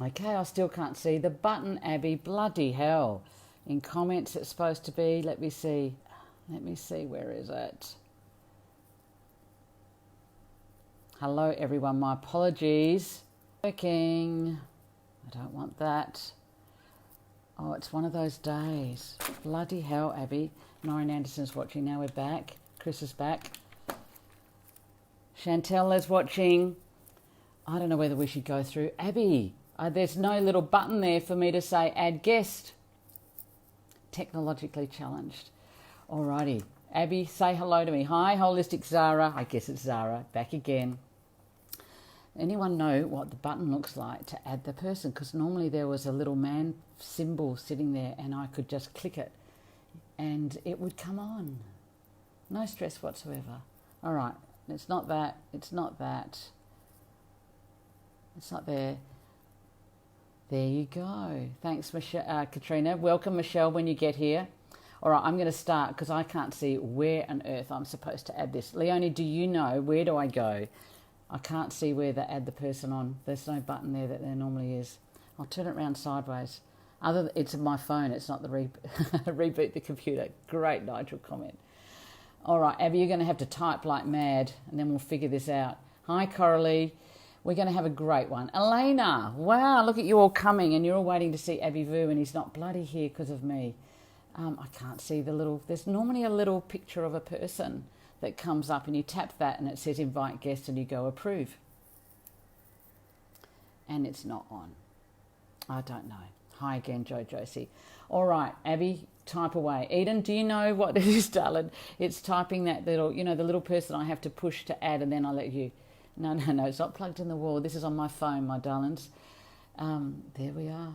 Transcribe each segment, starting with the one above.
Okay, I still can't see the button, Abby. Bloody hell. In comments it's supposed to be. Let me see. Where is it? Hello, everyone. My apologies. Working. I don't want that. Oh, it's one of those days. Bloody hell, Abby. Noreen Anderson's watching. Now we're back. Chris is back. Chantel is watching. I don't know whether we should go through. Abby, there's no little button there for me to say add guest. Technologically challenged. Alrighty. Abby, say hello to me. Hi, Holistic Zara. I guess it's Zara. Back again. Anyone know what the button looks like to add the person? Because normally there was a little man symbol sitting there and I could just click it and it would come on. No stress whatsoever. All right. It's not that. It's not that. It's not there. There you go. Thanks, Michelle, Katrina. Welcome, Michelle, when you get here. All right, I'm going to start because I can't see where on earth I'm supposed to add this. Leonie, do you know? Where do I go? I can't see where to add the person on. There's no button there that there normally is. I'll turn it around sideways. It's my phone. It's not the reboot the computer. Great Nigel comment. All right, Abby, you're going to have to type like mad and then we'll figure this out. Hi, Coralie. We're going to have a great one. Elena, wow, look at you all coming and you're all waiting to see Abby Vu and he's not bloody here because of me. I can't see there's normally a little picture of a person that comes up and you tap that and it says invite guest and you go approve. And it's not on. I don't know. Hi again, Josie. All right, Abby, type away. Eden, do you know what it is, darling? It's typing that little, the little person I have to push to add and then I'll let you. No, it's not plugged in the wall. This is on my phone, my darlings. There we are.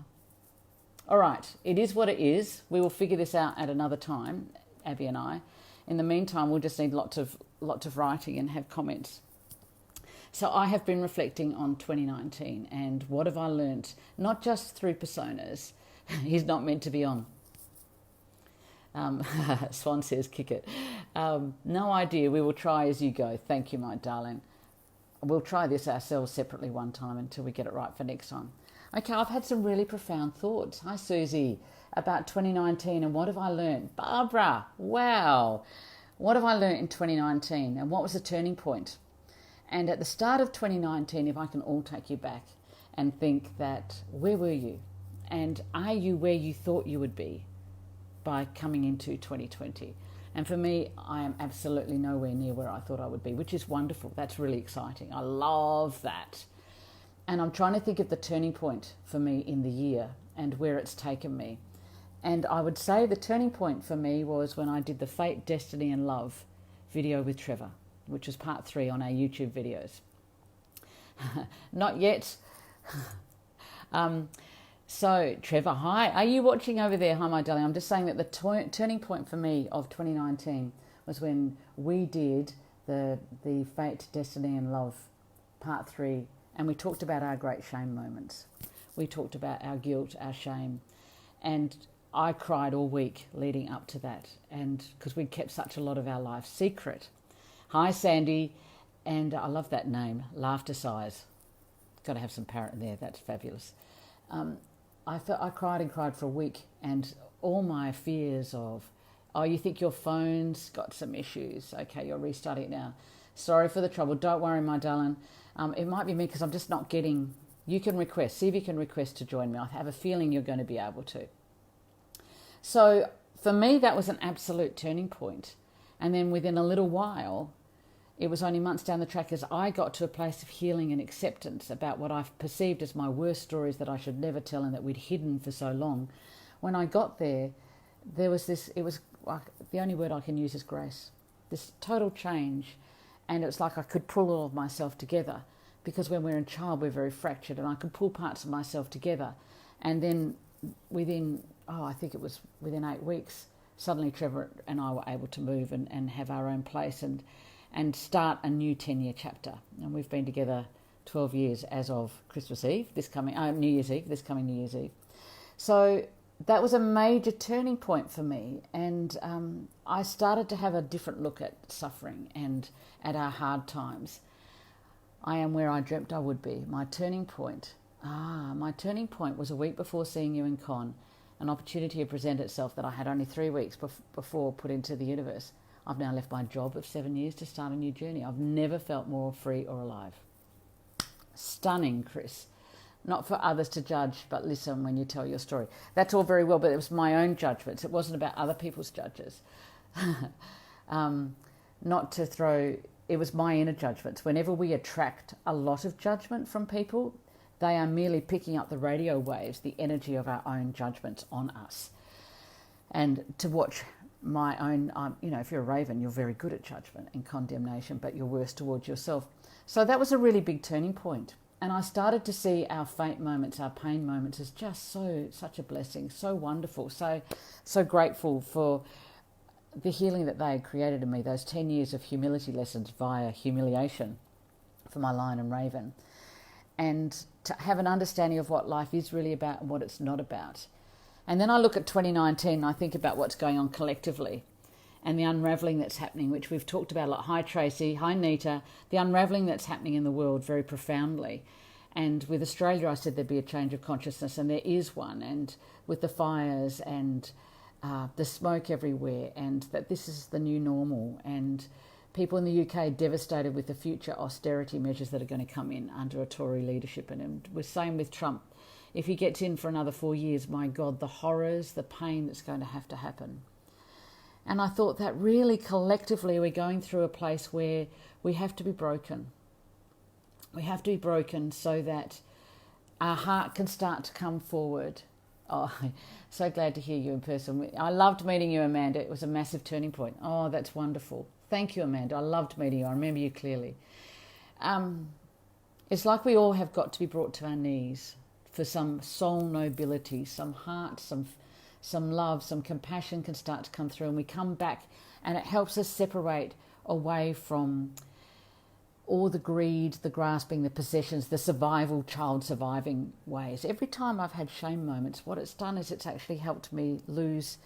All right, it is what it is. We will figure this out at another time, Abby and I. In the meantime, we'll just need lots of writing and have comments. So I have been reflecting on 2019 and what have I learnt, not just through personas. He's not meant to be on. Swan says, kick it. No idea. We will try as you go. Thank you, my darling. We'll try this ourselves separately one time until we get it right for next time. Okay, I've had some really profound thoughts. Hi, Susie, about 2019 and what have I learned? Barbara, wow. What have I learned in 2019 and what was the turning point? And at the start of 2019, if I can all take you back and think that, where were you? And are you where you thought you would be by coming into 2020? And for me, I am absolutely nowhere near where I thought I would be, which is wonderful. That's really exciting. I love that. And I'm trying to think of the turning point for me in the year and where it's taken me. And I would say the turning point for me was when I did the Fate, Destiny and Love video with Trevor, which was part 3 on our YouTube videos. Not yet. So, Trevor, hi. Are you watching over there? Hi, my darling. I'm just saying that the turning point for me of 2019 was when we did the Fate, Destiny and Love part 3, and we talked about our great shame moments. We talked about our guilt, our shame, and I cried all week leading up to that, and because we kept such a lot of our life secret. Hi, Sandy, and I love that name, Laughter Sighs. Got to have some parrot in there. That's fabulous. I cried and cried for a week, and all my fears of, oh, you think your phone's got some issues. Okay, you're restarting it now. Sorry for the trouble. Don't worry, my darling. It might be me because I'm just not getting... You can request. See if you can request to join me. I have a feeling you're going to be able to. So for me, that was an absolute turning point. And then within a little while, it was only months down the track as I got to a place of healing and acceptance about what I've perceived as my worst stories that I should never tell and that we'd hidden for so long. When I got there, there was this, it was like, the only word I can use is grace. This total change. And it was like I could pull all of myself together, because when we're in child, we're very fractured, and I could pull parts of myself together. And then within, I think it was within 8 weeks, suddenly Trevor and I were able to move and have our own place and start a new 10-year chapter. And we've been together 12 years as of Christmas Eve, New Year's Eve, this coming New Year's Eve. So that was a major turning point for me. And I started to have a different look at suffering and at our hard times. I am where I dreamt I would be. My turning point My turning point was a week before seeing you in Con. An opportunity had presented itself that I had only 3 weeks before put into the universe. I've now left my job of 7 years to start a new journey. I've never felt more free or alive. Stunning, Chris. Not for others to judge, but listen when you tell your story. That's all very well, but it was my own judgments. It wasn't about other people's judges. It was my inner judgments. Whenever we attract a lot of judgment from people, they are merely picking up the radio waves, the energy of our own judgments on us. And to watch my own, if you're a raven, you're very good at judgment and condemnation, but you're worse towards yourself. So that was a really big turning point. And I started to see our fate moments, our pain moments as just such a blessing, so wonderful, so grateful for the healing that they had created in me, those 10 years of humility lessons via humiliation for my lion and raven. And to have an understanding of what life is really about and what it's not about. And then I look at 2019 and I think about what's going on collectively and the unravelling that's happening, which we've talked about a lot. Hi, Tracy. Hi, Nita. The unravelling that's happening in the world very profoundly. And with Australia, I said there'd be a change of consciousness, and there is one. And with the fires and the smoke everywhere, and that this is the new normal. And people in the UK devastated with the future austerity measures that are going to come in under a Tory leadership. And we're saying with Trump, if he gets in for another 4 years, my God, the horrors, the pain that's going to happen. And I thought that really collectively we're going through a place where we have to be broken. We have to be broken so that our heart can start to come forward. Oh, so glad to hear you in person. I loved meeting you, Amanda. It was a massive turning point. Oh, that's wonderful. Thank you, Amanda. I loved meeting you. I remember you clearly. It's like we all have got to be brought to our knees for some soul nobility, some heart, some love, some compassion can start to come through, and we come back and it helps us separate away from all the greed, the grasping, the possessions, the child surviving ways. Every time I've had shame moments, what it's done is it's actually helped me lose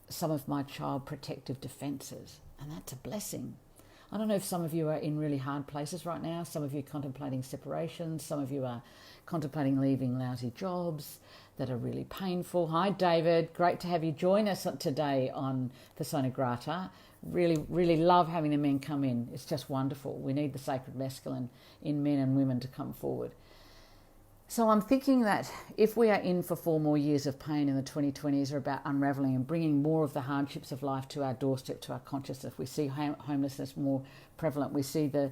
some of my child protective defences, and that's a blessing. I don't know if some of you are in really hard places right now. Some of you are contemplating separation. Some of you are contemplating leaving lousy jobs that are really painful. Hi, David. Great to have you join us today on Persona Grata. Really, really love having the men come in. It's just wonderful. We need the sacred masculine in men and women to come forward. So I'm thinking that if we are in for 4 more years of pain in the 2020s are about unravelling and bringing more of the hardships of life to our doorstep, to our consciousness. We see homelessness more prevalent. We see the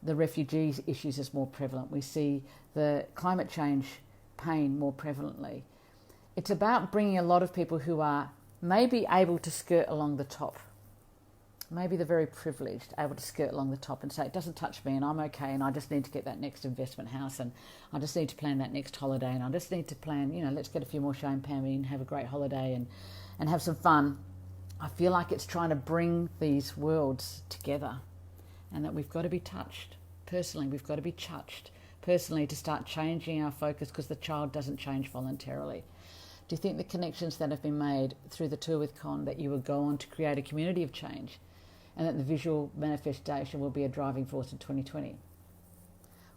refugee issues as more prevalent. We see the climate change pain more prevalently. It's about bringing a lot of people who are maybe able to skirt along the top. Maybe the very privileged, able to skirt along the top and say, it doesn't touch me and I'm okay and I just need to get that next investment house and I just need to plan that next holiday and I just need to plan, let's get a few more champagne and have a great holiday and have some fun. I feel like it's trying to bring these worlds together and that we've got to be touched. Personally, we've got to be touched. Personally, to start changing our focus because the child doesn't change voluntarily. Do you think the connections that have been made through the tour with Con that you will go on to create a community of change and that the visual manifestation will be a driving force in 2020?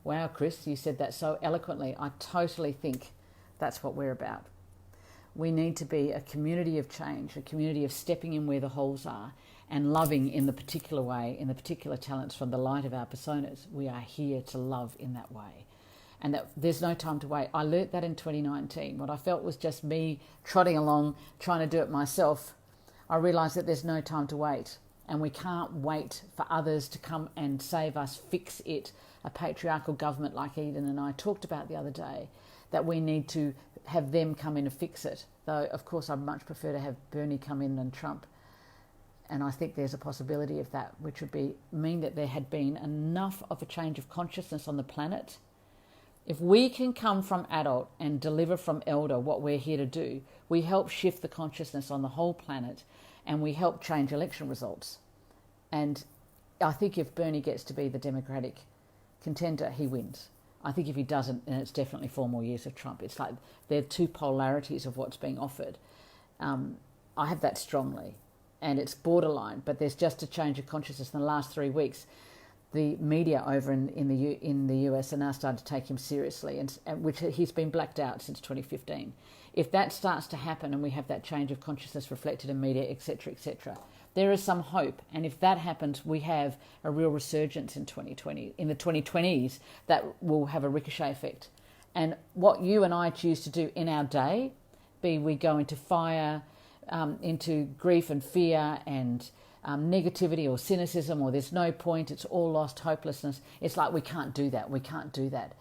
Wow, Chris, you said that so eloquently. I totally think that's what we're about. We need to be a community of change, a community of stepping in where the holes are and loving in the particular way, in the particular talents from the light of our personas. We are here to love in that way. And that there's no time to wait. I learnt that in 2019. What I felt was just me trotting along, trying to do it myself. I realised that there's no time to wait. And we can't wait for others to come and save us, fix it. A patriarchal government like Eden and I talked about the other day, that we need to have them come in and fix it. Though, of course, I'd much prefer to have Bernie come in than Trump. And I think there's a possibility of that, which would mean that there had been enough of a change of consciousness on the planet. If we can come from adult and deliver from elder what we're here to do, we help shift the consciousness on the whole planet and we help change election results. And I think if Bernie gets to be the Democratic contender, he wins. I think if he doesn't, then it's definitely 4 more years of Trump. It's like there are 2 polarities of what's being offered. I have that strongly. And it's borderline, but there's just a change of consciousness in the last 3 weeks. the media over in the US are now starting to take him seriously, and which he's been blacked out since 2015. If that starts to happen and we have that change of consciousness reflected in media, etc., there is some hope. And if that happens, we have a real resurgence in 2020, in the 2020s, that will have a ricochet effect. And what you and I choose to do in our day, be we go into fire, into grief and fear and negativity or cynicism, or there's no point, it's all lost, hopelessness. It's like we can't do that.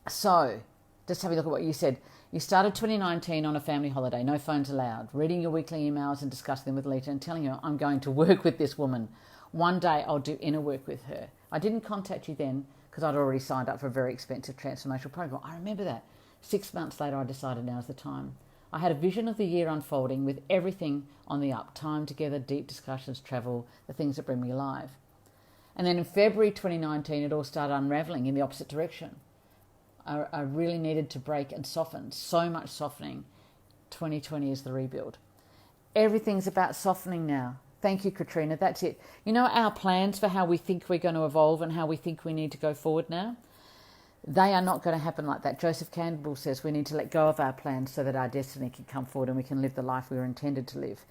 So just having a look at what you said. You started 2019 on a family holiday, no phones allowed, reading your weekly emails and discussing them with Lita and telling her, I'm going to work with this woman. One day I'll do inner work with her. I didn't contact you then because I'd already signed up for a very expensive transformational program. I remember that. 6 months later, I decided now's the time. I had a vision of the year unfolding with everything on the up, time together, deep discussions, travel, the things that bring me alive. And then in February 2019, it all started unraveling in the opposite direction. I really needed to break and soften, so much softening. 2020 is the rebuild. Everything's about softening now. Thank you, Katrina. That's it. You know our plans for how we think we're going to evolve and how we think we need to go forward now? They are not going to happen like that. Joseph Campbell says we need to let go of our plans so that our destiny can come forward and we can live the life we were intended to live.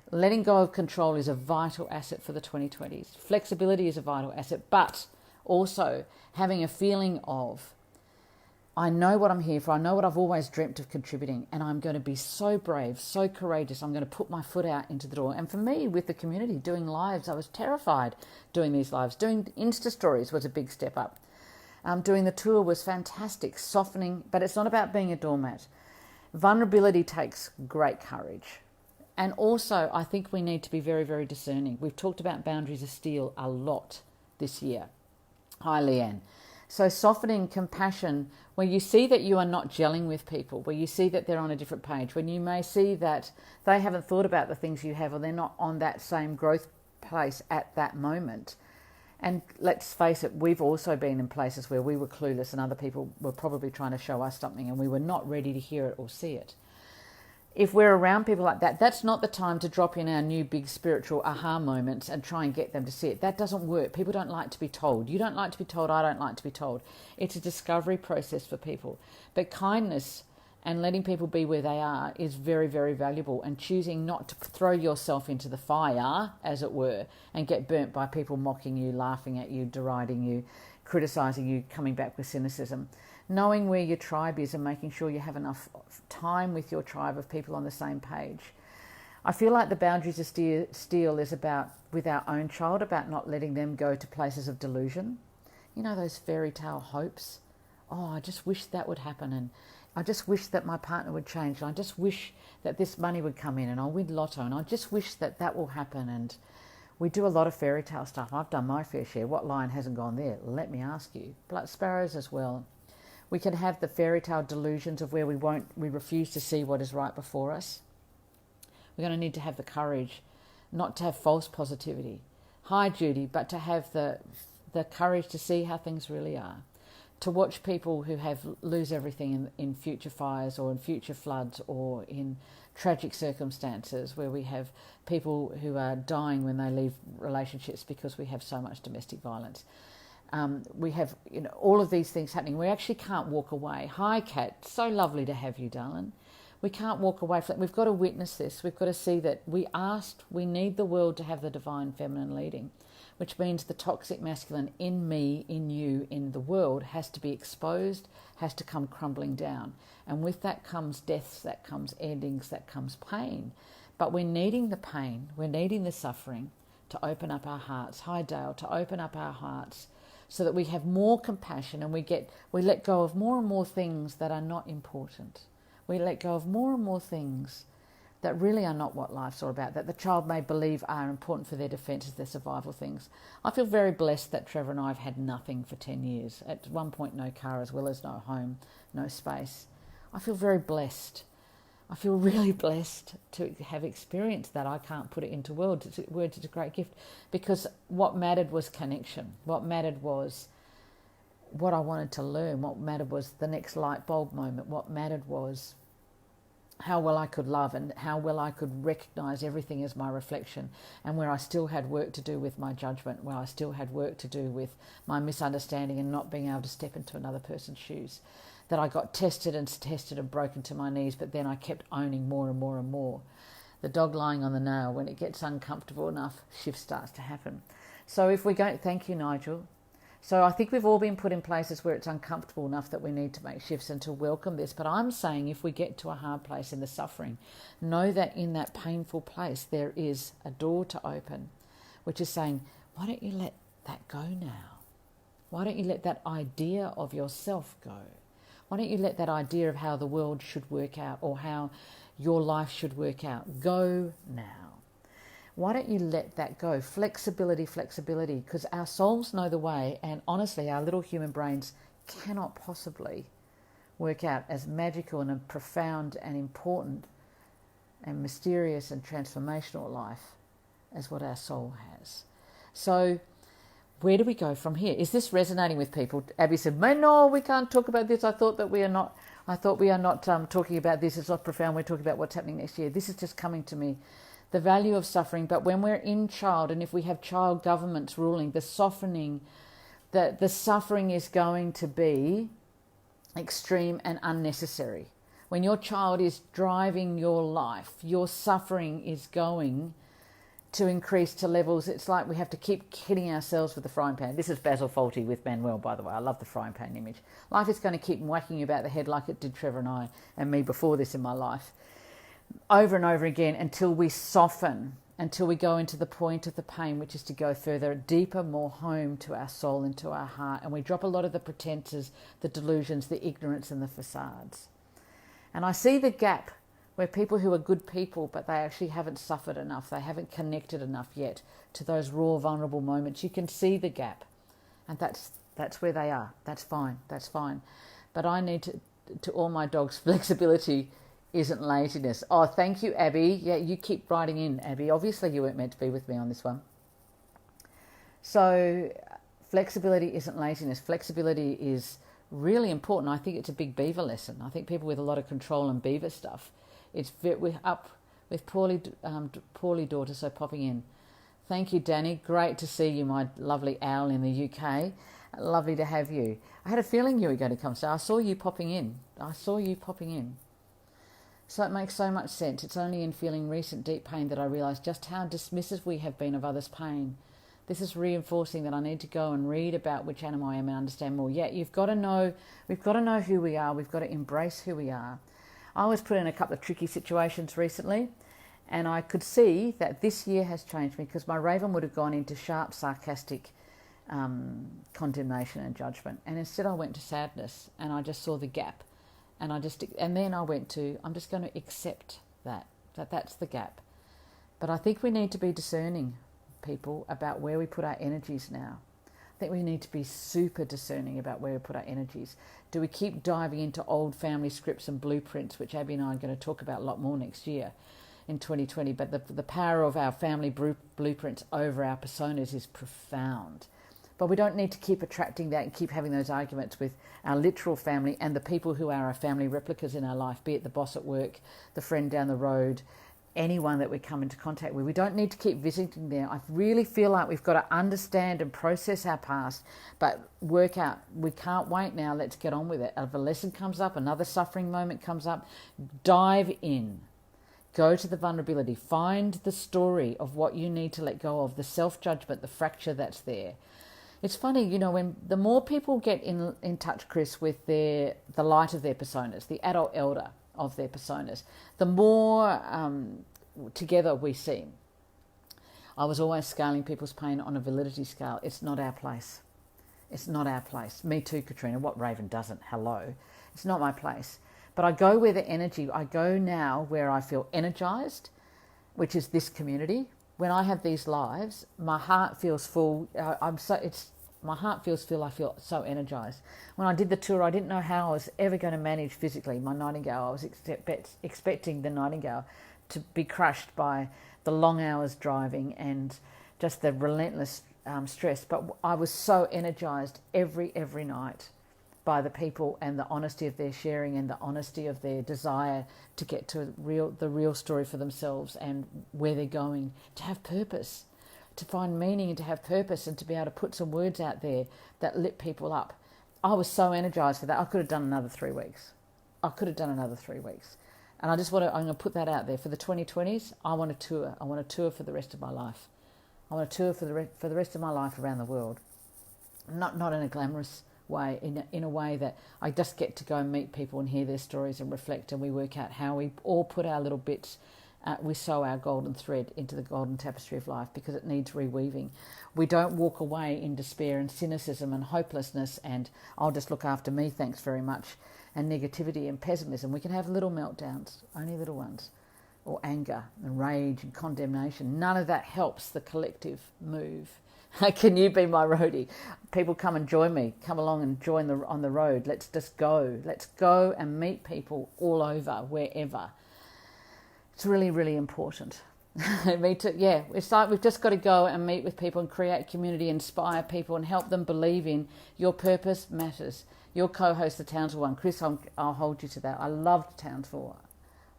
Letting go of control is a vital asset for the 2020s. Flexibility is a vital asset, but also having a feeling of, I know what I'm here for. I know what I've always dreamt of contributing, and I'm going to be so brave, so courageous. I'm going to put my foot out into the door. And for me, with the community, doing lives, I was terrified doing these lives. Doing Insta stories was a big step up. Doing the tour was fantastic, softening, but it's not about being a doormat. Vulnerability takes great courage. And also, I think we need to be very, very discerning. We've talked about boundaries of steel a lot this year. Hi, Leanne. So softening, compassion, where you see that you are not gelling with people, where you see that they're on a different page, when you may see that they haven't thought about the things you have or they're not on that same growth place at that moment. And let's face it, we've also been in places where we were clueless and other people were probably trying to show us something and we were not ready to hear it or see it. If we're around people like that, that's not the time to drop in our new big spiritual aha moments and try and get them to see it. That doesn't work. People don't like to be told. You don't like to be told. I don't like to be told. It's a discovery process for people. But kindness and letting people be where they are is very, very valuable, and choosing not to throw yourself into the fire, as it were, and get burnt by people mocking you, laughing at you, deriding you, criticising you, coming back with cynicism. Knowing where your tribe is and making sure you have enough time with your tribe of people on the same page. I feel like the boundaries of steel is about, with our own child, about not letting them go to places of delusion. You know, those fairy tale hopes. Oh, I just wish that would happen, and I just wish that my partner would change, and I just wish that this money would come in and I'll win lotto, and I just wish that that will happen. And we do a lot of fairy tale stuff. I've done my fair share. What lion hasn't gone there? Let me ask you. Blood sparrows as well. We can have the fairy tale delusions of where we refuse to see what is right before us. We're going to need to have the courage not to have false positivity. Hi, Judy, but to have the courage to see how things really are. To watch people who lose everything in future fires or in future floods or in tragic circumstances, where we have people who are dying when they leave relationships because we have so much domestic violence. We have all of these things happening. We actually can't walk away. Hi, Kat. So lovely to have you, darling. We can't walk away from it. We've got to witness this. We've got to see that we need the world to have the divine feminine leading, which means the toxic masculine in me, in you, in the world has to be exposed, has to come crumbling down. And with that comes deaths, that comes endings, that comes pain. But we're needing the pain, we're needing the suffering to open up our hearts. Hi, Dale, to open up our hearts, so that we have more compassion and we let go of more and more things that are not important. We let go of more and more things that really are not what life's all about, that the child may believe are important for their defences, their survival things. I feel very blessed that Trevor and I have had nothing for 10 years. At one point, no car, as well as no home, no space. I feel very blessed. I feel really blessed to have experienced that. I can't put it into words. It's a great gift, because what mattered was connection. What mattered was what I wanted to learn. What mattered was the next light bulb moment. What mattered was how well I could love and how well I could recognize everything as my reflection, and where I still had work to do with my judgment, where I still had work to do with my misunderstanding and not being able to step into another person's shoes. That I got tested and broken to my knees, but then I kept owning more and more and more. The dog lying on the nail, when it gets uncomfortable enough, shift starts to happen. So if we go, thank you, Nigel. So I think we've all been put in places where it's uncomfortable enough that we need to make shifts and to welcome this. But I'm saying if we get to a hard place in the suffering, know that in that painful place there is a door to open, which is saying, why don't you let that go now? Why don't you let that idea of yourself go? Why don't you let that idea of how the world should work out or how your life should work out go now? Why don't you let that go? Flexibility, because our souls know the way, and honestly, our little human brains cannot possibly work out as magical and profound and important and mysterious and transformational life as what our soul has. So where do we go from here? Is this resonating with people? Abby said, no, we can't talk about this. I thought we are not talking about this. It's not profound. We're talking about what's happening next year. This is just coming to me. The value of suffering, but when we're in child, and if we have child governments ruling, the suffering is going to be extreme and unnecessary. When your child is driving your life, your suffering is going to increase to levels. It's like we have to keep hitting ourselves with the frying pan. This is Basil Fawlty with Manuel, by the way. I love the frying pan image. Life is going to keep whacking you about the head like it did Trevor and I and me before this in my life, over and over again, until we soften, until we go into the point of the pain, which is to go further, deeper, more home to our soul and to our heart. And we drop a lot of the pretenses, the delusions, the ignorance and the facades. And I see the gap where people who are good people, but they actually haven't suffered enough, they haven't connected enough yet to those raw, vulnerable moments. You can see the gap, and that's where they are. That's fine. But I need to all my dogs, flexibility isn't laziness. Oh, thank you, Abby. Yeah, you keep writing in, Abby. Obviously, you weren't meant to be with me on this one. So, flexibility isn't laziness. Flexibility is really important. I think it's a big beaver lesson. I think people with a lot of control and beaver stuff, we're up with poorly daughter, so popping in. Thank you, Danny. Great to see you, my lovely owl in the UK. Lovely to have you. I had a feeling you were going to come, so I saw you popping in. So it makes so much sense. It's only in feeling recent deep pain that I realise just how dismissive we have been of others' pain. This is reinforcing that I need to go and read about which animal I am and understand more. Yeah, we've got to know who we are. We've got to embrace who we are. I was put in a couple of tricky situations recently, and I could see that this year has changed me, because my raven would have gone into sharp, sarcastic condemnation and judgment. And instead I went to sadness, and I just saw the gap. And then I went to, I'm just going to accept that's the gap. But I think we need to be discerning, people, about where we put our energies now. I think we need to be super discerning about where we put our energies. Do we keep diving into old family scripts and blueprints, which Abby and I are going to talk about a lot more next year in 2020, but the power of our family blueprints over our personas is profound. But we don't need to keep attracting that and keep having those arguments with our literal family and the people who are our family replicas in our life, be it the boss at work, the friend down the road, anyone that we come into contact with. We don't need to keep visiting there. I really feel like we've got to understand and process our past, but work out, we can't wait now, let's get on with it. If a lesson comes up, another suffering moment comes up, dive in. Go to the vulnerability. Find the story of what you need to let go of, the self-judgment, the fracture that's there. It's funny, when the more people get in touch, Chris, with the light of their personas, the adult elder of their personas, the more together we seem. I was always scaling people's pain on a validity scale. It's not our place. Me too, Katrina. What raven doesn't? Hello. It's not my place. But I go where the energy, I go now where I feel energized, which is this community. When I have these lives, my heart feels full. My heart feels full. I feel so energized. When I did the tour, I didn't know how I was ever going to manage physically my nightingale. I was expecting the nightingale to be crushed by the long hours driving and just the relentless stress. But I was so energized every night by the people and the honesty of their sharing and the honesty of their desire to get to the real story for themselves and where they're going, to have purpose, to find meaning and to have purpose and to be able to put some words out there that lit people up. I was so energized for that. I could have done another 3 weeks. And I'm going to put that out there for the 2020s. I want a tour. I want a tour for the rest of my life. I want a tour for the rest of my life around the world. Not in a glamorous way, in a way that I just get to go and meet people and hear their stories and reflect, and we work out how we all put our little bits, we sew our golden thread into the golden tapestry of life, because it needs reweaving. We don't walk away in despair and cynicism and hopelessness and I'll just look after me, thanks very much, and negativity and pessimism. We can have little meltdowns, only little ones, or anger and rage and condemnation. None of that helps the collective move. Can you be my roadie? People come and join me. Come along and join on the road. Let's just go. Let's go and meet people all over, wherever. It's really, really important. Me too. Yeah, it's like we've just got to go and meet with people and create community, inspire people and help them believe in your purpose matters. Your co-host, the Townsville one, Chris, I'll hold you to that. I loved Townsville.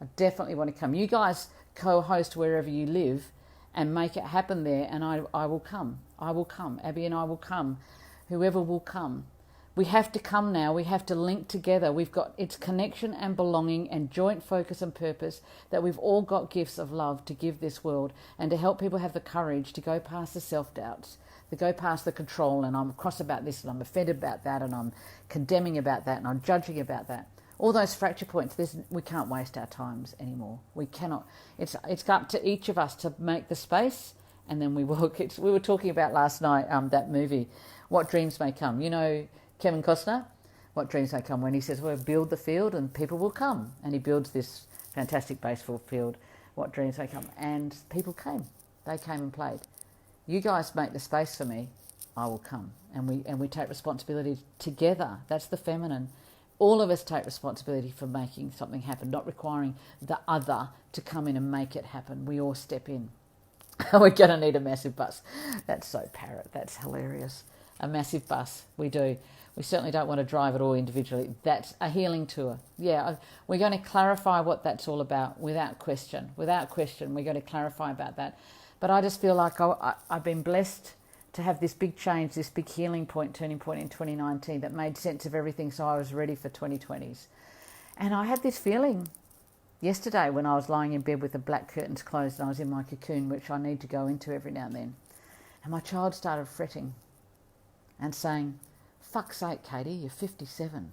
I definitely want to come. You guys co-host wherever you live and make it happen there, and I will come. I will come. Abby and I will come. Whoever will come. We have to come now. We have to link together. It's connection and belonging and joint focus and purpose, that we've all got gifts of love to give this world, and to help people have the courage to go past the self-doubts, to go past the control, and I'm cross about this and I'm offended about that and I'm condemning about that and I'm judging about that. All those fracture points, we can't waste our times anymore. We cannot. It's up to each of us to make the space, and then we work. We were talking about last night, that movie, What Dreams May Come. You know Kevin Costner, What Dreams May Come, when he says, well, build the field and people will come. And he builds this fantastic baseball field, What Dreams May Come. And people came. They came and played. You guys make the space for me, I will come. And we take responsibility together. That's the feminine. All of us take responsibility for making something happen, not requiring the other to come in and make it happen. We all step in. We're going to need a massive bus. That's so parrot. That's hilarious. A massive bus. We do. We certainly don't want to drive it all individually. That's a healing tour. Yeah, we're going to clarify what that's all about without question. Without question, we're going to clarify about that. But I just feel like I've been blessed to have this big change, this big healing point, turning point in 2019 that made sense of everything, so I was ready for 2020s. And I had this feeling yesterday when I was lying in bed with the black curtains closed and I was in my cocoon, which I need to go into every now and then. And my child started fretting and saying, fuck's sake, Katie, you're 57.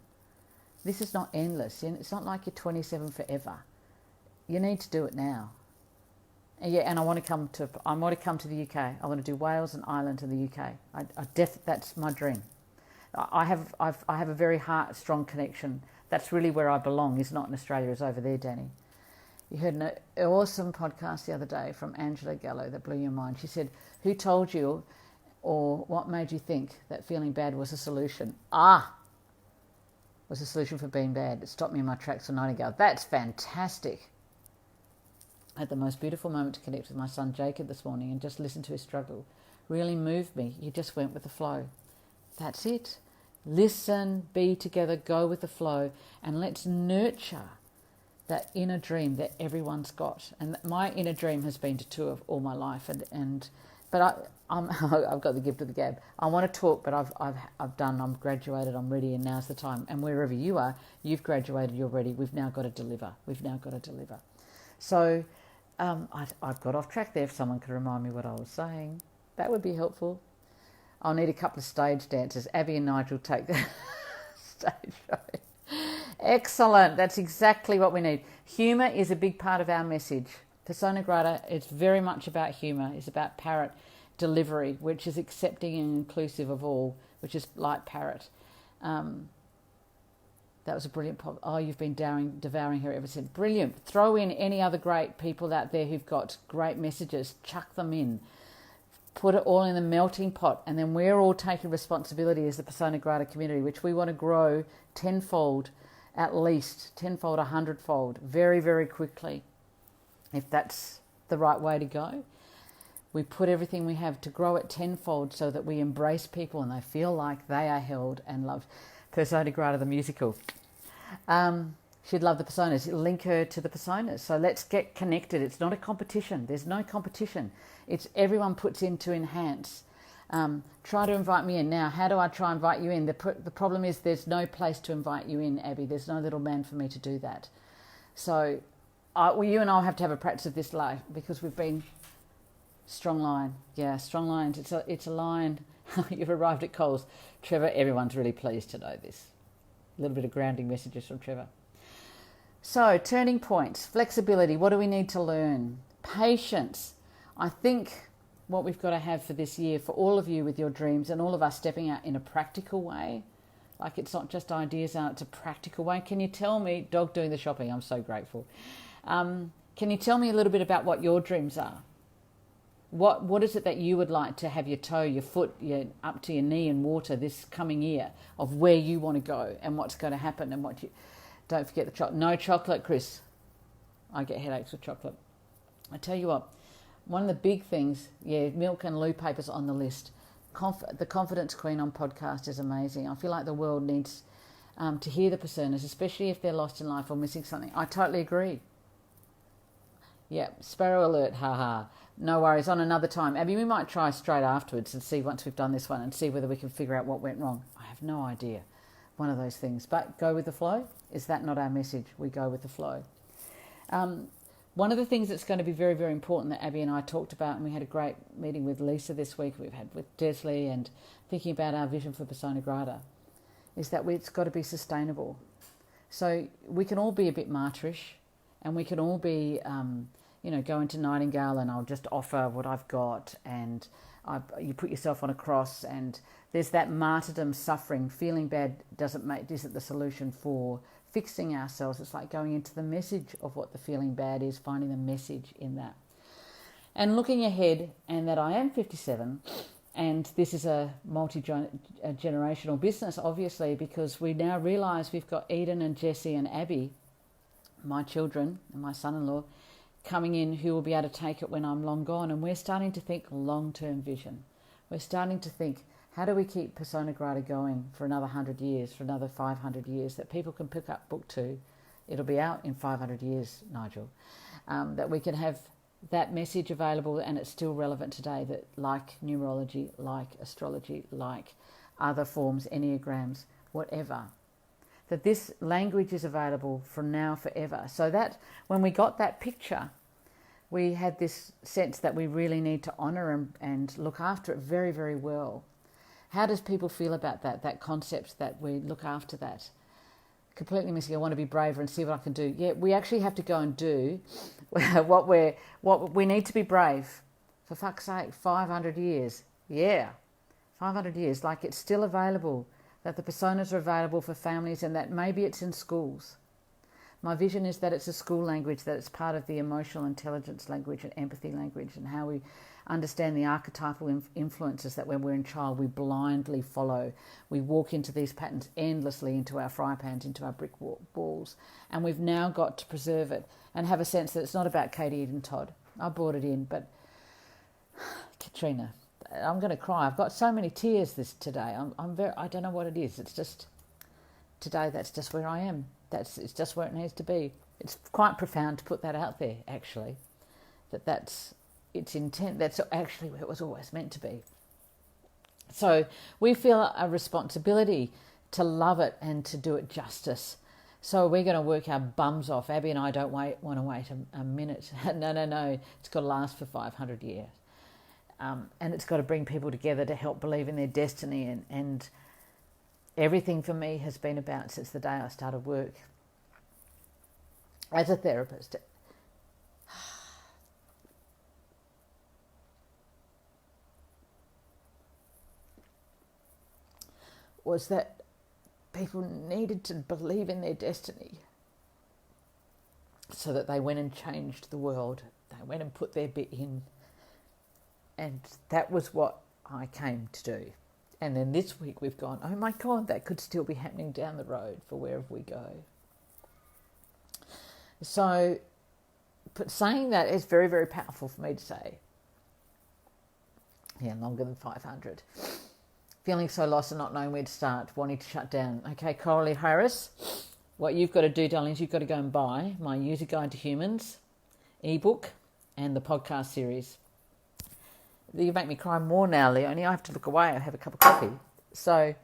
This is not endless. It's not like you're 27 forever. You need to do it now. And I want to come to the UK. I want to do Wales and Ireland and the UK. That's my dream. I have a very strong connection. That's really where I belong. Is not in Australia, is over there, Danny. You heard an awesome podcast the other day from Angela Gallo that blew your mind. She said, "Who told you, or what made you think that feeling bad was a solution?" Was a solution for being bad. It stopped me in my tracks for Nightingale. That's fantastic. I had the most beautiful moment to connect with my son Jacob this morning and just listen to his struggle. Really moved me. He just went with the flow. That's it. Listen, be together, go with the flow, and let's nurture that inner dream that everyone's got. And my inner dream has been to tour all my life, but I've got the gift of the gab. I want to talk, but I've done. I'm graduated. I'm ready, and now's the time. And wherever you are, you've graduated. You're ready. We've now got to deliver. So. I've got off track there. If someone could remind me what I was saying, that would be helpful. I'll need a couple of stage dancers. Abby and Nigel take the stage show. Excellent. That's exactly what we need. Humour is a big part of our message. Persona Grata, it's very much about humour. It's about parrot delivery, which is accepting and inclusive of all, which is like parrot. That was a brilliant pop. Oh, you've been devouring her ever since. Brilliant. Throw in any other great people out there who've got great messages. Chuck them in. Put it all in the melting pot. And then we're all taking responsibility as the Persona Grata community, which we want to grow tenfold, at least. Tenfold, 100-fold. Very, very quickly. If that's the right way to go. We put everything we have to grow it tenfold so that we embrace people and they feel like they are held and loved. Persona Grata the musical. She'd love the personas. It'll link her to the personas. So let's get connected. It's not a competition. There's no competition. It's everyone puts in to enhance. Try to invite me in. Now, how do I try and invite you in? The problem is there's no place to invite you in, Abby. There's no little man for me to do that. So you and I will have to have a practice of this life because we've been strong line. Yeah, strong lines. It's a line. You've arrived at Coles. Trevor, everyone's really pleased to know this. A little bit of grounding messages from Trevor. So, turning points, flexibility, what do we need to learn? Patience. I think what we've got to have for this year, for all of you with your dreams and all of us stepping out in a practical way, like it's not just ideas out, it's a practical way. Can you tell me, dog doing the shopping, I'm so grateful. Can you tell me a little bit about what your dreams are? What is it that you would like to have your toe, your foot, up to your knee in water this coming year of where you want to go and what's going to happen and what you... Don't forget the chocolate. No chocolate, Chris. I get headaches with chocolate. I tell you what, one of the big things, milk and loo papers on the list. The Confidence Queen on podcast is amazing. I feel like the world needs to hear the personas, especially if they're lost in life or missing something. I totally agree. Yeah, sparrow alert, haha. No worries, on another time. Abby, we might try straight afterwards and see once we've done this one and see whether we can figure out what went wrong. I have no idea. One of those things. But go with the flow. Is that not our message? We go with the flow. One of the things that's going to be very, very important that Abby and I talked about, and we had a great meeting with Lisa this week, we've had with Desley, and thinking about our vision for Persona Grata, is that it's got to be sustainable. So we can all be a bit martyrish, and we can all be, go into Nightingale and I'll just offer what I've got, and you put yourself on a cross, and there's that martyrdom, suffering. Feeling bad isn't the solution for fixing ourselves. It's like going into the message of what the feeling bad is, finding the message in that. And looking ahead, and that I am 57, and this is a multi-generational business, obviously, because we now realise we've got Eden and Jessie and Abby, my children and my son-in-law, coming in who will be able to take it when I'm long gone. And we're starting to think long-term vision. We're starting to think, how do we keep Persona Grata going for another 100 years, for another 500 years, that people can pick up book 2. It'll be out in 500 years, Nigel. That we can have that message available and it's still relevant today, that like numerology, like astrology, like other forms, enneagrams, whatever, that this language is available from now forever. So that when we got that picture, we had this sense that we really need to honour and look after it very, very well. How does people feel about that concept that we look after that? Completely missing. I want to be braver and see what I can do. Yeah, we actually have to go and do what we need to be brave. For fuck's sake, 500 years. Yeah, 500 years. Like it's still available, that the personas are available for families and that maybe it's in schools. My vision is that it's a school language, that it's part of the emotional intelligence language and empathy language, and how we understand the archetypal influences that when we're in child we blindly follow. We walk into these patterns endlessly, into our fry pans, into our brick walls, and we've now got to preserve it and have a sense that it's not about Katie and Todd. I brought it in, but Katrina, I'm going to cry. I've got so many tears today. I don't know what it is. It's just today. That's just where I am. It's just where it needs to be. It's quite profound to put that out there, actually. That's its intent. That's actually where it was always meant to be. So we feel a responsibility to love it and to do it justice. So we're going to work our bums off. Abby and I don't want to wait a minute. No. It's got to last for 500 years. And it's got to bring people together to help believe in their destiny. And everything for me has been about, since the day I started work as a therapist, was that people needed to believe in their destiny so that they went and changed the world. They went and put their bit in. And that was what I came to do. And then this week we've gone, oh my God, that could still be happening down the road for wherever we go. So, but saying that is very, very powerful for me to say. Yeah, longer than 500. feeling so lost and not knowing where to start, wanting to shut down. Okay, Coralie Harris, what you've got to do, darling, is you've got to go and buy my User Guide to Humans ebook and the podcast series. You make me cry more now, Leonie. I have to look away. I have a cup of coffee. So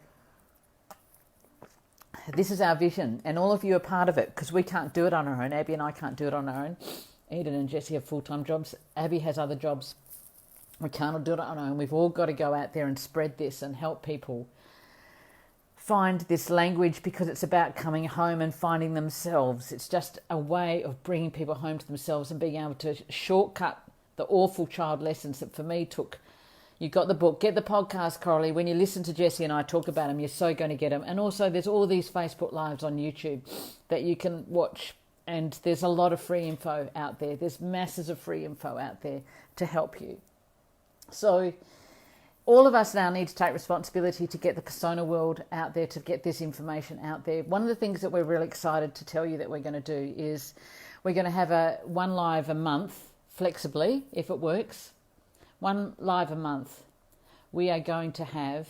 this is our vision, and all of you are part of it, because we can't do it on our own. Abby and I can't do it on our own. Eden and Jessie have full-time jobs. Abby has other jobs. We can't do it on our own. We've all got to go out there and spread this and help people find this language, because it's about coming home and finding themselves. It's just a way of bringing people home to themselves and being able to shortcut the awful child lessons that for me took. You got the book, get the podcast, Coralie. When you listen to Jessie and I talk about them, you're so going to get them. And also there's all these Facebook Lives on YouTube that you can watch. And there's a lot of free info out there. There's masses of free info out there to help you. So all of us now need to take responsibility to get the persona world out there, to get this information out there. One of the things that we're really excited to tell you that we're going to do is we're going to have one live a month, flexibly, if it works. One live a month. We are going to have,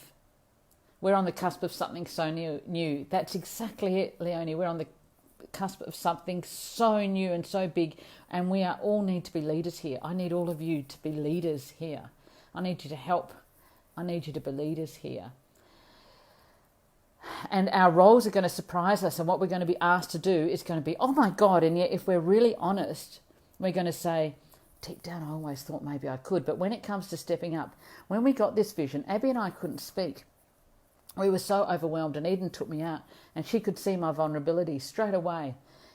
we're on the cusp of something so new. That's exactly it, Leonie. We're on the cusp of something so new and so big, and we all need to be leaders here. I need all of you to be leaders here. I need you to help. I need you to be leaders here. And our roles are going to surprise us, and what we're going to be asked to do is going to be, oh my God, and yet if we're really honest, we're going to say, deep down I always thought maybe I could. But when it comes to stepping up, when we got this vision, Abby and I couldn't speak. We were so overwhelmed, and Eden took me out, and she could see my vulnerability straight away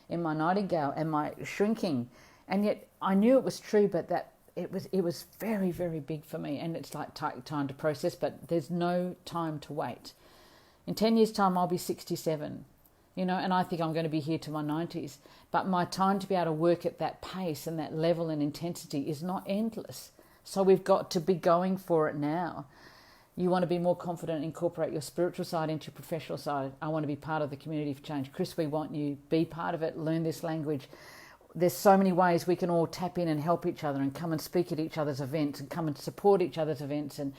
in my nightingale and my shrinking. And yet I knew it was true, but that it was very, very big for me, and it's like time to process, but there's no time to wait. In 10 years' time, I'll be 67, and I think I'm going to be here to my 90s. But my time to be able to work at that pace and that level and intensity is not endless. So we've got to be going for it now. You want to be more confident, incorporate your spiritual side into your professional side. I want to be part of the community for change. Chris, we want you. Be part of it. Learn this language. There's so many ways we can all tap in and help each other and come and speak at each other's events and come and support each other's events. And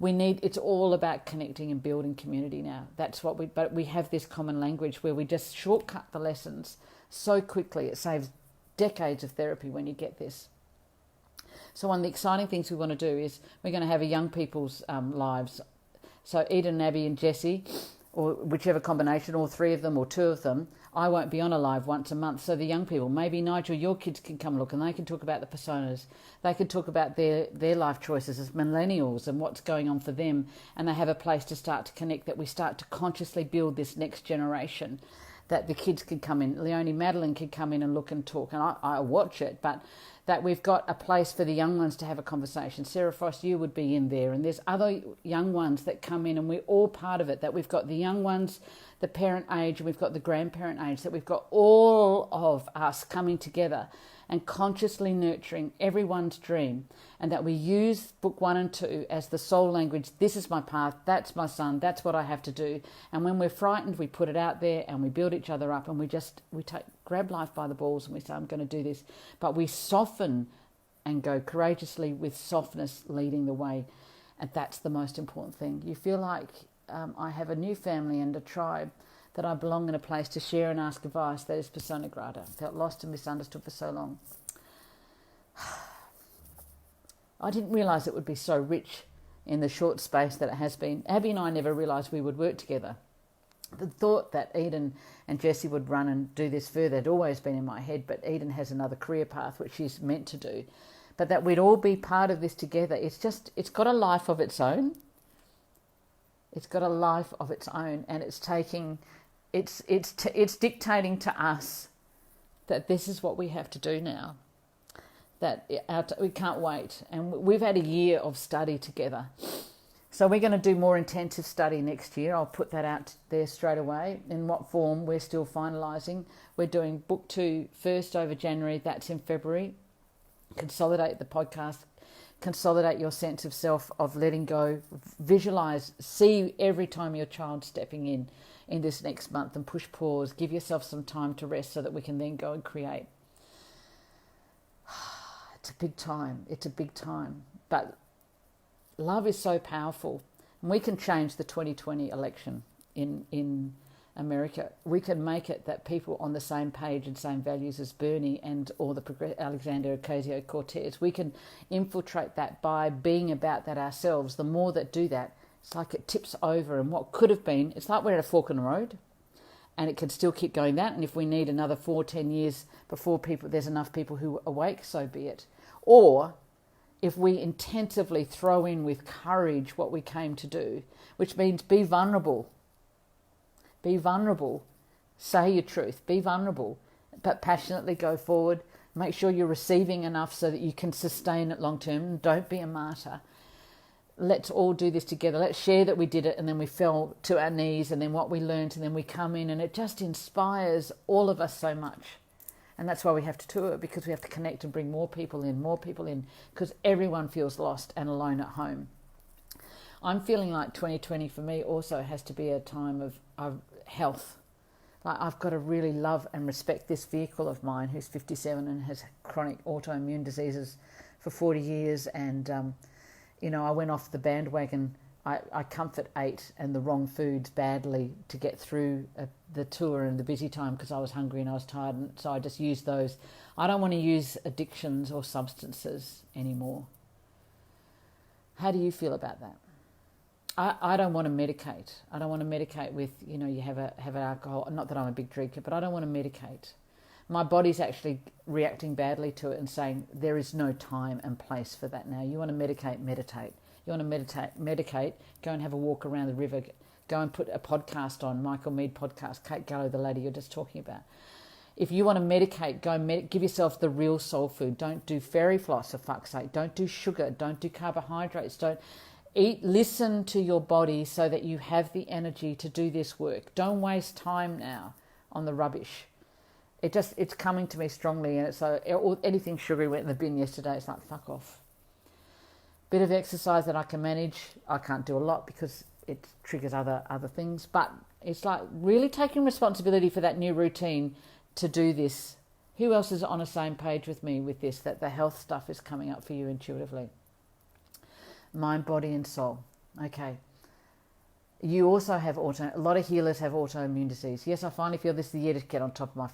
it's all about connecting and building community now. But we have this common language where we just shortcut the lessons so quickly. It saves decades of therapy when you get this. So one of the exciting things we want to do is we're going to have a young people's lives. So Eden, Abby and Jessie, or whichever combination, all three of them or two of them, I won't be on a live once a month. So the young people, maybe Nigel, your kids can come look and they can talk about the personas. They can talk about their life choices as millennials and what's going on for them. And they have a place to start to connect, that we start to consciously build this next generation, that the kids can come in. Leonie, Madeline can come in and look and talk. And I watch it, but that we've got a place for the young ones to have a conversation. Sarah Frost, you would be in there. And there's other young ones that come in, and we're all part of it, that we've got the young ones, the parent age, and we've got the grandparent age, that we've got all of us coming together and consciously nurturing everyone's dream, and that we use book 1 and 2 as the soul language. This is my path, that's my son, that's what I have to do. And when we're frightened, we put it out there and we build each other up, and we grab life by the balls and we say, I'm going to do this. But we soften and go courageously with softness leading the way. And that's the most important thing. You feel like I have a new family and a tribe, that I belong in a place to share and ask advice. That is persona grata. Felt lost and misunderstood for so long. I didn't realise it would be so rich in the short space that it has been. Abby and I never realised we would work together. The thought that Eden and Jessie would run and do this further had always been in my head, but Eden has another career path which she's meant to do. But that we'd all be part of this together, it's got a life of its own. It's got a life of its own, and it's dictating to us that this is what we have to do now. That we can't wait. And we've had a year of study together. So we're going to do more intensive study next year. I'll put that out there straight away. In what form, we're still finalising. We're doing book 2 first over January. That's in February. Consolidate the podcast. Consolidate your sense of self, of letting go. Visualise, see every time your child's stepping in this next month, and push pause. Give yourself some time to rest so that we can then go and create. It's a big time. But love is so powerful. We can change the 2020 election in America. We can make it that people on the same page and same values as Bernie and all the Alexander Ocasio-Cortez, we can infiltrate that by being about that ourselves. The more that do that, it's like it tips over, and what could have been, it's like we're at a fork in the road, and it can still keep going that. And if we need another 4-10 years before there's enough people who are awake, so be it. Or if we intensively throw in with courage what we came to do, which means be vulnerable. Be vulnerable. Say your truth. Be vulnerable, but passionately go forward. Make sure you're receiving enough so that you can sustain it long term. Don't be a martyr. Let's all do this together. Let's share that we did it, and then we fell to our knees, and then what we learned, and then we come in, and it just inspires all of us so much. And that's why we have to tour, because we have to connect and bring more people in, because everyone feels lost and alone at home. I'm feeling like 2020 for me also has to be a time of health. Like, I've got to really love and respect this vehicle of mine who's 57 and has chronic autoimmune diseases for 40 years. And, I went off the bandwagon. I comfort ate and the wrong foods badly to get through the tour and the busy time because I was hungry and I was tired. And so I just used those. I don't want to use addictions or substances anymore. How do you feel about that? I don't want to medicate. I don't want to medicate with, you have an alcohol. Not that I'm a big drinker, but I don't want to medicate. My body's actually reacting badly to it and saying there is no time and place for that now. You want to medicate, meditate. You want to medicate, go and have a walk around the river. Go and put a podcast on, Michael Mead podcast, Kate Gallo, the lady you're just talking about. If you want to medicate, go give yourself the real soul food. Don't do fairy floss, for fuck's sake. Don't do sugar. Don't do carbohydrates. Don't eat. Listen to your body so that you have the energy to do this work. Don't waste time now on the rubbish. It's coming to me strongly, and it's so anything sugary went in the bin yesterday. It's like, fuck off. Bit of exercise that I can manage. I can't do a lot because it triggers other things, but it's like really taking responsibility for that new routine to do this. Who else is on the same page with me with this, that the health stuff is coming up for you intuitively? Mind, body and soul. Okay. You also have a lot of healers have autoimmune disease. Yes, I finally feel this is the year to get on top of my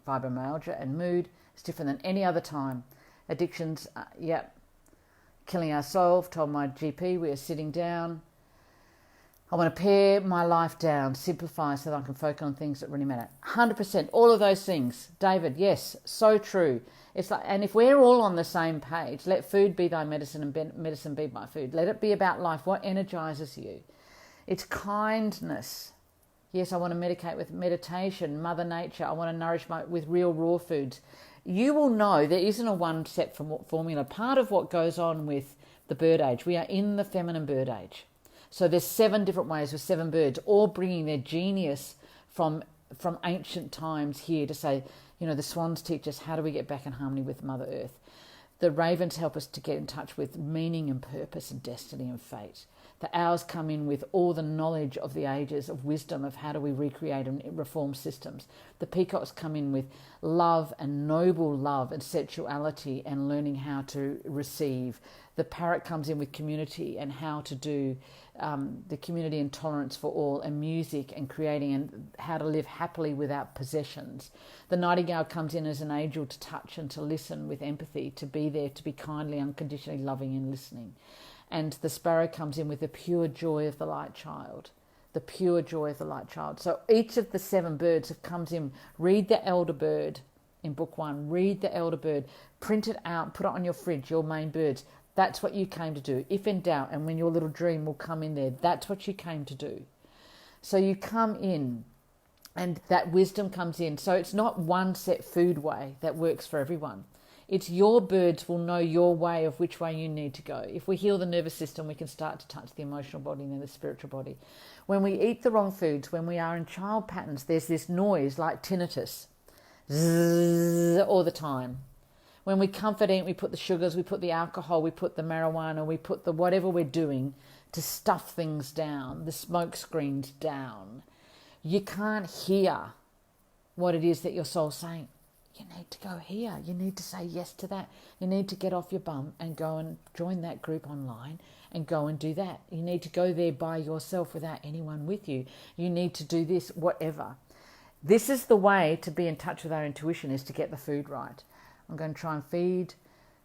fibromyalgia and mood. It's different than any other time. Addictions, killing our soul. I've told my GP we are sitting down. I want to pare my life down, simplify so that I can focus on things that really matter. 100%, all of those things. David, yes, so true. It's like, and if we're all on the same page, let food be thy medicine and medicine be my food. Let it be about life. What energizes you? It's kindness. Yes, I want to medicate with meditation, Mother Nature. I want to nourish with real raw foods. You will know there isn't a one-step formula. Part of what goes on with the bird age, we are in the feminine bird age. So there's 7 different ways with 7 birds, all bringing their genius from ancient times here to say, the swans teach us how do we get back in harmony with Mother Earth. The ravens help us to get in touch with meaning and purpose and destiny and fate. The owls come in with all the knowledge of the ages of wisdom of how do we recreate and reform systems. The peacocks come in with love and noble love and sexuality and learning how to receive. The parrot comes in with community and how to do the community and tolerance for all, and music and creating and how to live happily without possessions. The nightingale comes in as an angel to touch and to listen with empathy, to be there, to be kindly, unconditionally loving and listening. And the sparrow comes in with the pure joy of the light child. The pure joy of the light child. So each of the 7 birds comes in. Read the elder bird in book 1. Read the elder bird. Print it out. Put it on your fridge, your main birds. That's what you came to do. If in doubt, and when your little dream will come in there, that's what you came to do. So you come in and that wisdom comes in. So it's not one set food way that works for everyone. It's your birds will know your way of which way you need to go. If we heal the nervous system, we can start to touch the emotional body and then the spiritual body. When we eat the wrong foods, when we are in child patterns, there's this noise like tinnitus zzz, all the time. When we comfort eat, we put the sugars, we put the alcohol, we put the marijuana, we put the whatever we're doing to stuff things down, the smoke screens down. You can't hear what it is that your soul's saying. You need to go here. You need to say yes to that. You need to get off your bum and go and join that group online and go and do that. You need to go there by yourself without anyone with you. You need to do this, whatever. This is the way to be in touch with our intuition, is to get the food right. I'm going to try and feed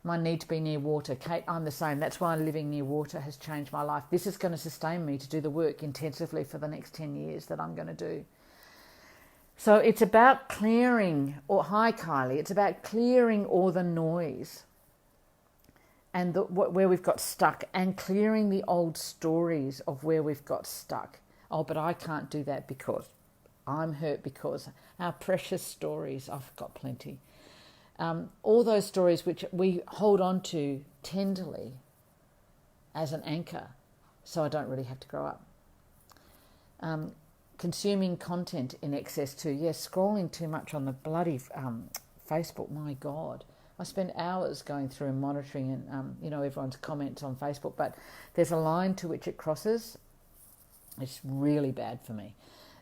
my need to be near water. Kate, I'm the same. That's why living near water has changed my life. This is going to sustain me to do the work intensively for the next 10 years that I'm going to do. So it's about clearing, or hi Kylie, it's about clearing all the noise and where we've got stuck, and clearing the old stories of where we've got stuck. Oh, but I can't do that because I'm hurt, because our precious stories, I've got plenty. All those stories which we hold on to tenderly as an anchor, so I don't really have to grow up. Consuming content in excess too. Yes, scrolling too much on the bloody Facebook, my God. I spend hours going through and monitoring and, everyone's comments on Facebook, but there's a line to which it crosses. It's really bad for me.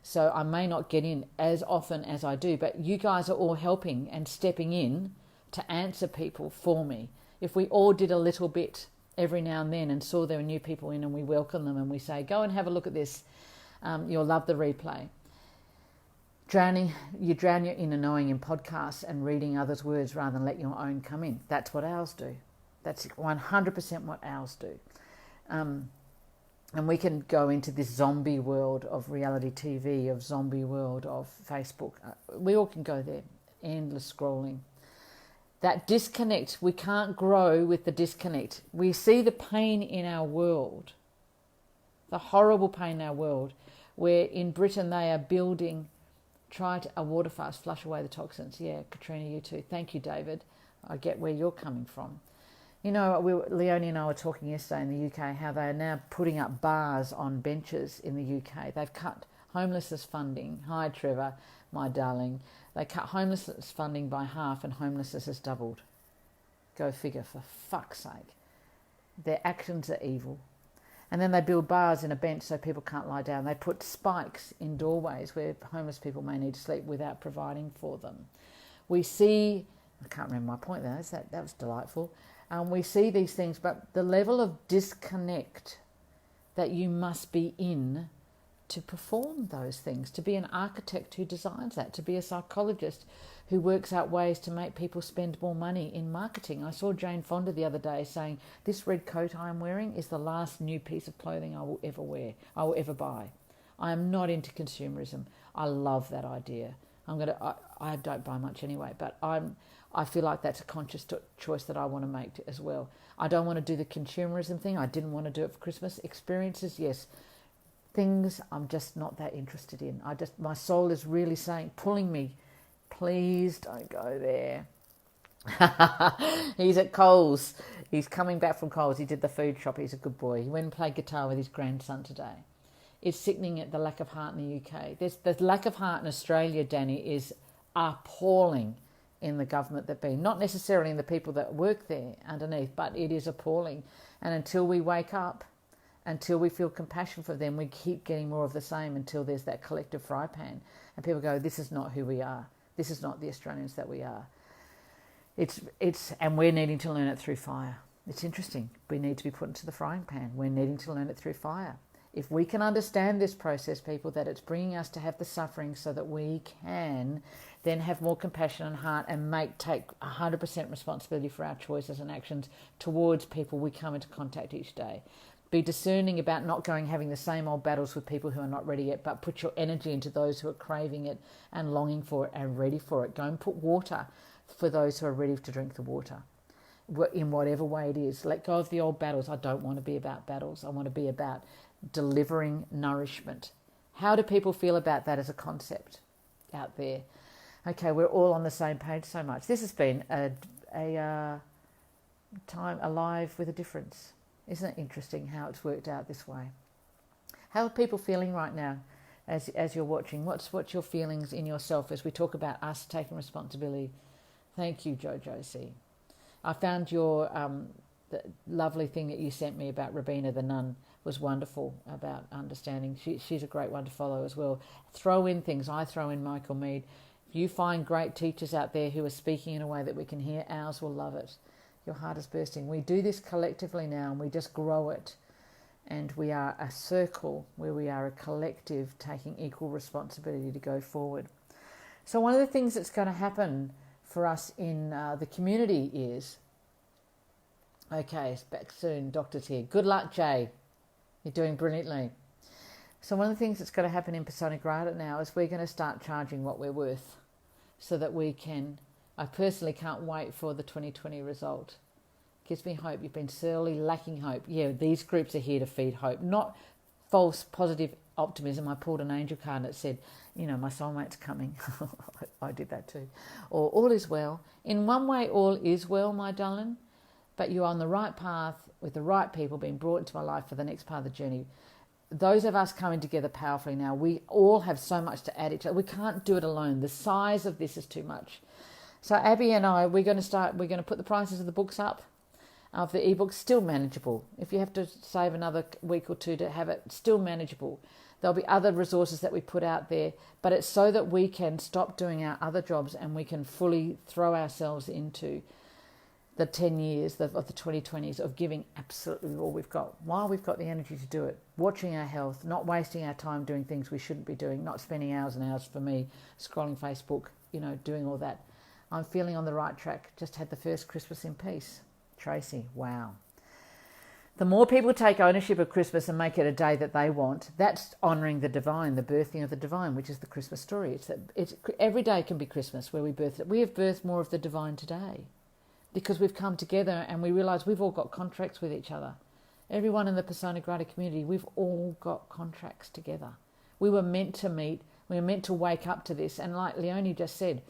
So I may not get in as often as I do, but you guys are all helping and stepping in to answer people for me. If we all did a little bit every now and then and saw there were new people in and we welcome them and we say, go and have a look at this, you'll love the replay. You drown your inner knowing in podcasts and reading others' words rather than let your own come in. That's what ours do. That's 100% what ours do. And we can go into this zombie world of reality TV, of zombie world of Facebook. We all can go there. Endless scrolling. That disconnect, we can't grow with the disconnect. We see the pain in our world, the horrible pain in our world, where in Britain they are building, a water fast, flush away the toxins. Yeah, Katrina, you too. Thank you, David. I get where you're coming from. Leonie and I were talking yesterday in the UK how they are now putting up bars on benches in the UK. They've cut homelessness funding. Hi, Trevor, my darling. They cut homelessness funding by half and homelessness has doubled. Go figure, for fuck's sake. Their actions are evil. And then they build bars in a bench so people can't lie down. They put spikes in doorways where homeless people may need to sleep without providing for them. We see, I can't remember my point there, that was delightful. We see these things, but the level of disconnect that you must be in to perform those things, to be an architect who designs that, to be a psychologist who works out ways to make people spend more money in marketing. I saw Jane Fonda the other day saying, this red coat I am wearing is the last new piece of clothing I will ever wear, I will ever buy. I am not into consumerism. I love that idea. I don't buy much anyway, but I feel like that's a conscious choice that I want to make as well. I don't want to do the consumerism thing. I didn't want to do it for Christmas. Experiences, yes. Things I'm just not that interested in. My soul is really pulling me, please don't go there. He's at Coles. He's coming back from Coles. He did the food shop. He's a good boy. He went and played guitar with his grandson today. It's sickening at the lack of heart in the UK. The lack of heart in Australia, Danny, is appalling in the government that be. Not necessarily in the people that work there underneath, but it is appalling. And until we wake up, until we feel compassion for them, we keep getting more of the same until there's that collective fry pan. And people go, this is not who we are. This is not the Australians that we are. And we're needing to learn it through fire. It's interesting. We need to be put into the frying pan. We're needing to learn it through fire. If we can understand this process, people, that it's bringing us to have the suffering so that we can then have more compassion and heart and take 100% responsibility for our choices and actions towards people we come into contact each day. Be discerning about not having the same old battles with people who are not ready yet, but put your energy into those who are craving it and longing for it and ready for it. Go and put water for those who are ready to drink the water in whatever way it is. Let go of the old battles. I don't want to be about battles. I want to be about delivering nourishment. How do people feel about that as a concept out there? Okay, we're all on the same page so much. This has been a time alive with a difference. Isn't it interesting how it's worked out this way? How are people feeling right now as you're watching? What's your feelings in yourself as we talk about us taking responsibility? Thank you, Jojo C. I found your the lovely thing that you sent me about Rabina the nun was wonderful, about understanding. She's a great one to follow as well. Throw in things. I throw in Michael Mead. If you find great teachers out there who are speaking in a way that we can hear, ours will love it. Your heart is bursting. We do this collectively now, and we just grow it. And we are a circle where we are a collective taking equal responsibility to go forward. So one of the things that's going to happen for us in the community is, okay, it's back soon, doctor's here. Good luck, Jay. You're doing brilliantly. So one of the things that's going to happen in Persona Grata now is we're going to start charging what we're worth so that we can, I personally can't wait for the 2020 result. Gives me hope. You've been sorely lacking hope. Yeah, these groups are here to feed hope, not false positive optimism. I pulled an angel card and it said, my soulmate's coming. I did that too. Or all is well. In one way, all is well, my darling, but you're on the right path with the right people being brought into my life for the next part of the journey. Those of us coming together powerfully now, we all have so much to add each other. We can't do it alone. The size of this is too much. So Abby and I, we're going to put the prices of the books up, of the ebooks, still manageable. If you have to save another week or two to have it, still manageable. There'll be other resources that we put out there, but it's so that we can stop doing our other jobs and we can fully throw ourselves into the 10 years of the 2020s of giving absolutely all we've got while we've got the energy to do it, watching our health, not wasting our time doing things we shouldn't be doing, not spending hours and hours for me scrolling Facebook, doing all that. I'm feeling on the right track. Just had the first Christmas in peace. Tracy, wow. The more people take ownership of Christmas and make it a day that they want, that's honouring the divine, the birthing of the divine, which is the Christmas story. It's every day can be Christmas where we birth it. We have birthed more of the divine today, because we've come together and we realise we've all got contracts with each other. Everyone in the Persona Grata community, we've all got contracts together. We were meant to meet. We were meant to wake up to this. And like Leonie just said,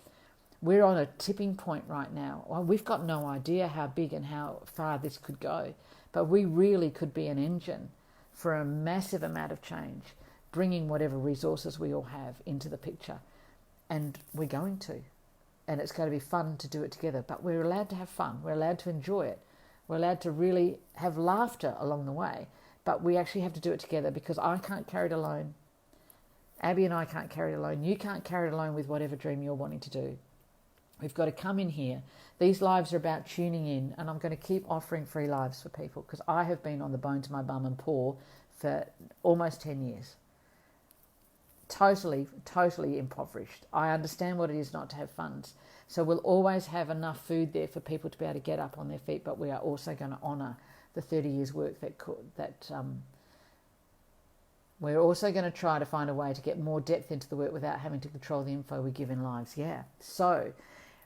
we're on a tipping point right now. Well, we've got no idea how big and how far this could go, but we really could be an engine for a massive amount of change, bringing whatever resources we all have into the picture. And we're going to. And it's going to be fun to do it together. But we're allowed to have fun. We're allowed to enjoy it. We're allowed to really have laughter along the way. But we actually have to do it together, because I can't carry it alone. Abby and I can't carry it alone. You can't carry it alone with whatever dream you're wanting to do. We've got to come in here. These lives are about tuning in, and I'm going to keep offering free lives for people, because I have been on the bone to my bum and paw for almost 10 years. Totally impoverished. I understand what it is not to have funds. So we'll always have enough food there for people to be able to get up on their feet, but we are also going to honour the 30 years work we're also going to try to find a way to get more depth into the work without having to control the info we give in lives. Yeah. So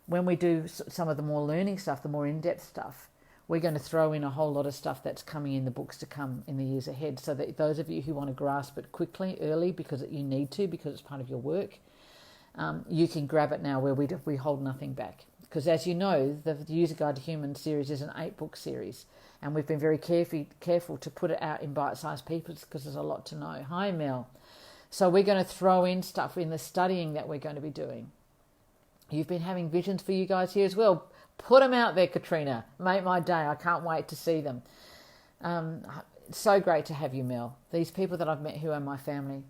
when we do some of the more learning stuff, the more in-depth stuff, we're going to throw in a whole lot of stuff that's coming in the books to come in the years ahead, so that those of you who want to grasp it quickly, early, because you need to, because it's part of your work, you can grab it now, where we hold nothing back. Because as you know, the User Guide to Human series is an 8-book series, and we've been very careful to put it out in bite-sized pieces, because there's a lot to know. Hi, Mel. So we're going to throw in stuff in the studying that we're going to be doing. You've been having visions for you guys here as well. Put them out there, Katrina. Make my day. I can't wait to see them. So great to have you, Mel. These people that I've met who are my family.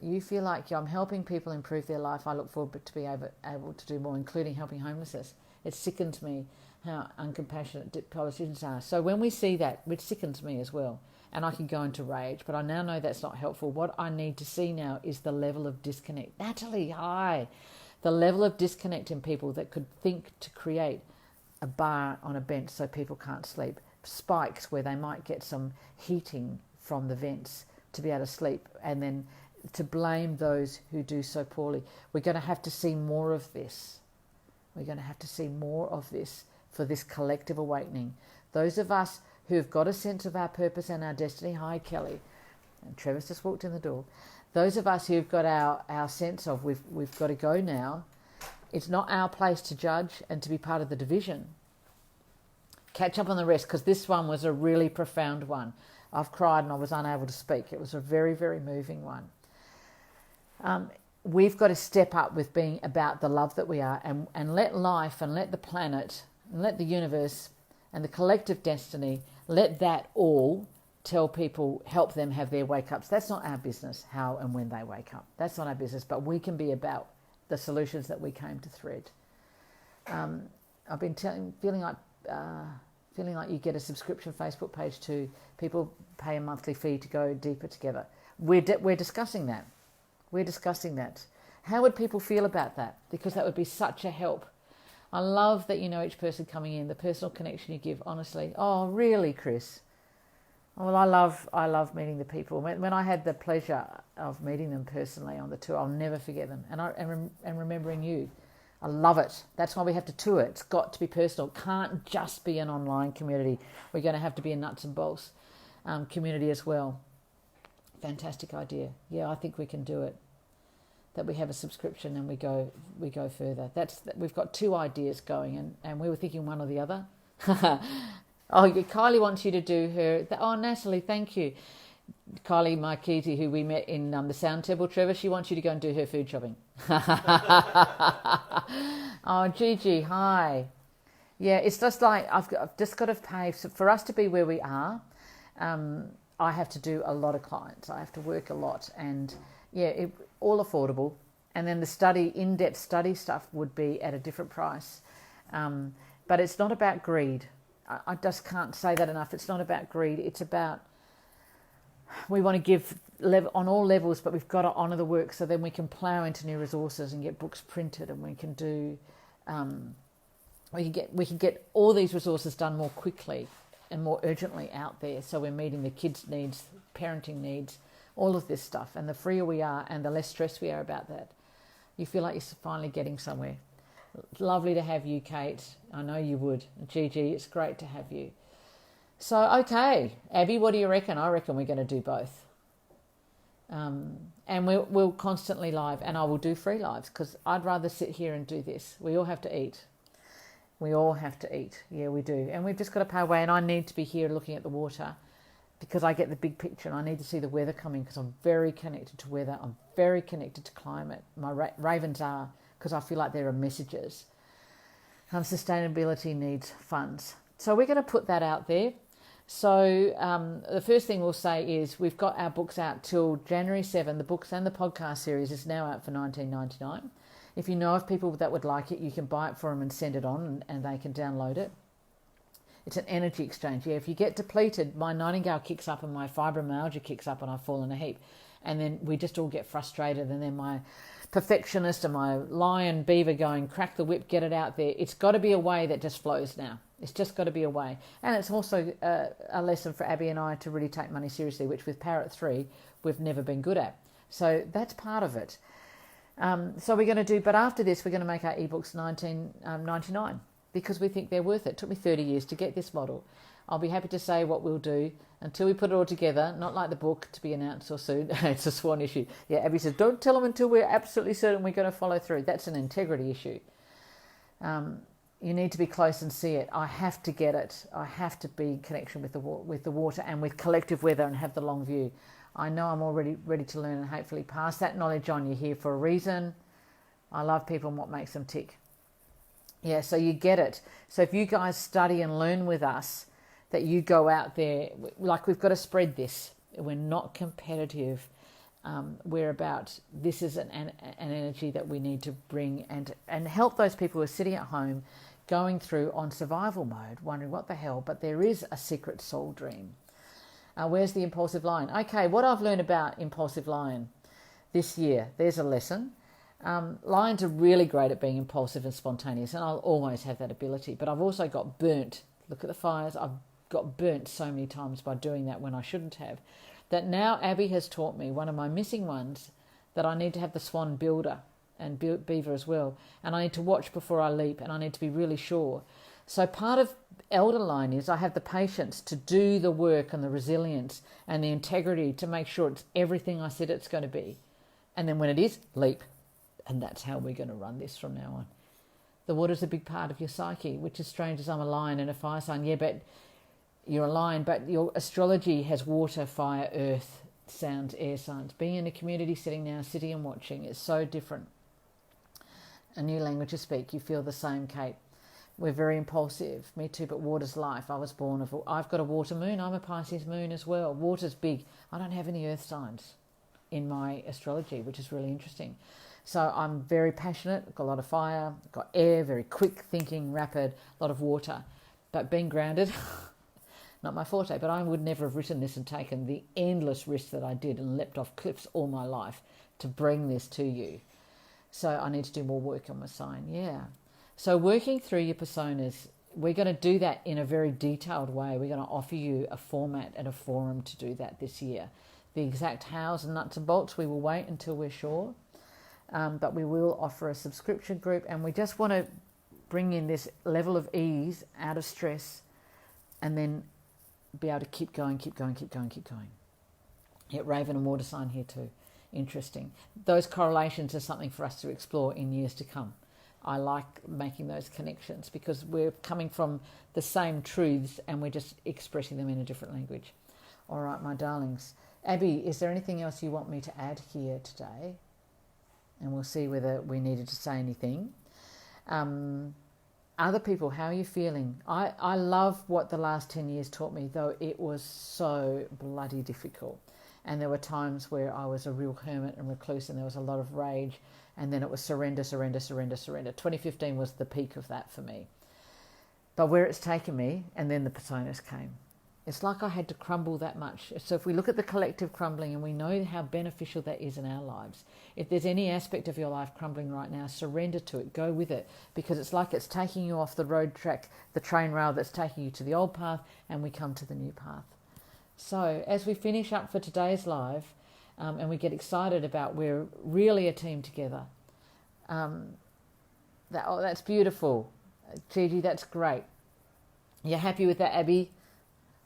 You feel like I'm helping people improve their life. I look forward to be able to do more, including helping homelessness. It sickens me how uncompassionate politicians are. So when we see that, it sickens me as well. And I can go into rage, but I now know that's not helpful. What I need to see now is the level of disconnect. Natalie, hi. The level of disconnect in people that could think to create a bar on a bench so people can't sleep. Spikes where they might get some heating from the vents to be able to sleep, and then to blame those who do so poorly. We're going to have to see more of this. We're going to have to see more of this for this collective awakening. Those of us who have got a sense of our purpose and our destiny, hi Kelly, and Trevor's just walked in the door. Those of us who've got our sense of we've got to go now, it's not our place to judge and to be part of the division. Catch up on the rest, because this one was a really profound one. I've cried and I was unable to speak. It was a very, very moving one. We've got to step up with being about the love that we are, and let life and let the planet and let the universe and the collective destiny, let that all tell people, help them have their wake-ups. That's not our business, how and when they wake up. That's not our business, but we can be about the solutions that we came to thread. I've been feeling like you get a subscription Facebook page too. People pay a monthly fee to go deeper together. We're discussing that. We're discussing that. How would people feel about that? Because that would be such a help. I love that you know each person coming in, the personal connection you give, honestly. Oh, really, Chris? Well, I love meeting the people. When I had the pleasure of meeting them personally on the tour, I'll never forget them. And remembering you. I love it. That's why we have to tour. It's got to be personal. It can't just be an online community. We're going to have to be a nuts and bolts community as well. Fantastic idea. Yeah, I think we can do it. That we have a subscription and we go further. We've got 2 ideas going, and we were thinking one or the other. Oh, Kylie wants you to do her. Oh, Natalie, thank you. Kylie Marquisi, who we met in the Sound Temple, Trevor, she wants you to go and do her food shopping. Oh, Gigi, hi. Yeah, it's just like I've just got to pay. So for us to be where we are, I have to do a lot of clients. I have to work a lot, and yeah, all affordable. And then the in-depth study stuff would be at a different price. But it's not about greed. I just can't say that enough. It's not about greed. It's about we want to give on all levels, but we've got to honour the work so then we can plough into new resources and get books printed, and we can do we can get all these resources done more quickly and more urgently out there. So we're meeting the kids' needs, parenting needs, all of this stuff. And the freer we are and the less stressed we are about that, you feel like you're finally getting somewhere. Lovely to have you, Kate. I know you would. Gigi, it's great to have you. So, okay, Abby, what do you reckon? I reckon we're going to do both. And we'll constantly live, and I will do free lives because I'd rather sit here and do this. We all have to eat. We all have to eat. Yeah, we do. And we've just got to pay away, and I need to be here looking at the water because I get the big picture, and I need to see the weather coming because I'm very connected to weather. I'm very connected to climate. My ravens are because I feel like there are messages. Sustainability needs funds. So we're going to put that out there. So the first thing we'll say is we've got our books out till January 7. The books and the podcast series is now out for $19.99. If you know of people that would like it, you can buy it for them and send it on, and they can download it. It's an energy exchange. Yeah, if you get depleted, my nightingale kicks up and my fibromyalgia kicks up and I fall in a heap. And then we just all get frustrated, and then my perfectionist and my lion beaver going, crack the whip, get it out there. It's got to be a way that just flows now. It's just got to be a way. And it's also a lesson for Abby and I to really take money seriously, which with Parrot 3, we've never been good at. So that's part of it. So we're going to do, but after this, we're going to make our ebooks $19.99 because we think they're worth it. It took me 30 years to get this model. I'll be happy to say what we'll do until we put it all together, not like the book to be announced or soon. It's a swan issue. Yeah, Abby says, don't tell them until we're absolutely certain we're going to follow through. That's an integrity issue. You need to be close and see it. I have to get it. I have to be in connection with the water and with collective weather and have the long view. I know I'm already ready to learn and hopefully pass that knowledge on. You're here for a reason. I love people and what makes them tick. Yeah, so you get it. So if you guys study and learn with us, that you go out there, like we've got to spread this. We're not competitive. We're about, this is an energy that we need to bring and help those people who are sitting at home going through on survival mode, wondering what the hell, but there is a secret soul dream. Where's the impulsive lion? Okay, what I've learned about impulsive lion this year, there's a lesson. Lions are really great at being impulsive and spontaneous, and I'll always have that ability, but I've also got burnt. Look at the fires. I've got burnt so many times by doing that when I shouldn't have, that now Abby has taught me, one of my missing ones, that I need to have the swan builder and beaver as well, and I need to watch before I leap, and I need to be really sure. So part of elder line is I have the patience to do the work and the resilience and the integrity to make sure it's everything I said it's going to be, and then when it is, leap. And that's how we're going to run this from now on. The water's a big part of your psyche, which is strange as I'm a lion and a fire sign. Yeah, but you're a lion, but your astrology has water, fire, earth, sounds, air signs. Being in a community setting now, sitting and watching, is so different. A new language to speak. You feel the same, Kate. We're very impulsive. Me too, but water's life. I've got a water moon. I'm a Pisces moon as well. Water's big. I don't have any earth signs in my astrology, which is really interesting. So I'm very passionate, got a lot of fire, got air, very quick thinking, rapid, a lot of water. But being grounded, not my forte, but I would never have written this and taken the endless risks that I did and leapt off cliffs all my life to bring this to you. So I need to do more work on my sign, yeah. So working through your personas, we're going to do that in a very detailed way. We're going to offer you a format and a forum to do that this year. The exact hows and nuts and bolts, we will wait until we're sure. But we will offer a subscription group, and we just want to bring in this level of ease out of stress and then be able to keep going. Yeah, Raven and water sign here too. Interesting. Those correlations are something for us to explore in years to come. I like making those connections because we're coming from the same truths and we're just expressing them in a different language. All right, my darlings. Abby, is there anything else you want me to add here today? And we'll see whether we needed to say anything. Other people, how are you feeling? I love what the last 10 years taught me, though it was so bloody difficult. And there were times where I was a real hermit and recluse and there was a lot of rage. And then it was surrender. 2015 was the peak of that for me. But where it's taken me, and then the personas came. It's like I had to crumble that much. So if we look at the collective crumbling and we know how beneficial that is in our lives, if there's any aspect of your life crumbling right now, surrender to it, go with it, because it's like it's taking you off the road track, the train rail that's taking you to the old path, and we come to the new path. So as we finish up for today's live, and we get excited about we're really a team together, that's beautiful. Gigi, that's great. You're happy with that, Abby?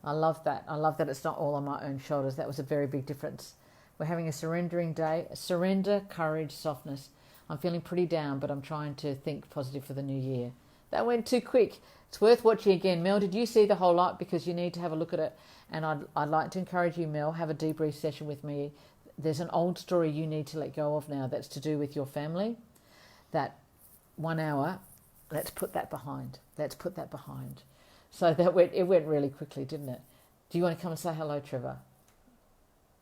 I love that. I love that it's not all on my own shoulders. That was a very big difference. We're having a surrendering day. Surrender, courage, softness. I'm feeling pretty down, but I'm trying to think positive for the new year. That went too quick. It's worth watching again. Mel, did you see the whole lot? Because you need to have a look at it. And I'd like to encourage you, Mel, have a debrief session with me. There's an old story you need to let go of now that's to do with your family. That 1 hour, let's put that behind. So it went really quickly, didn't it? Do you want to come and say hello, Trevor?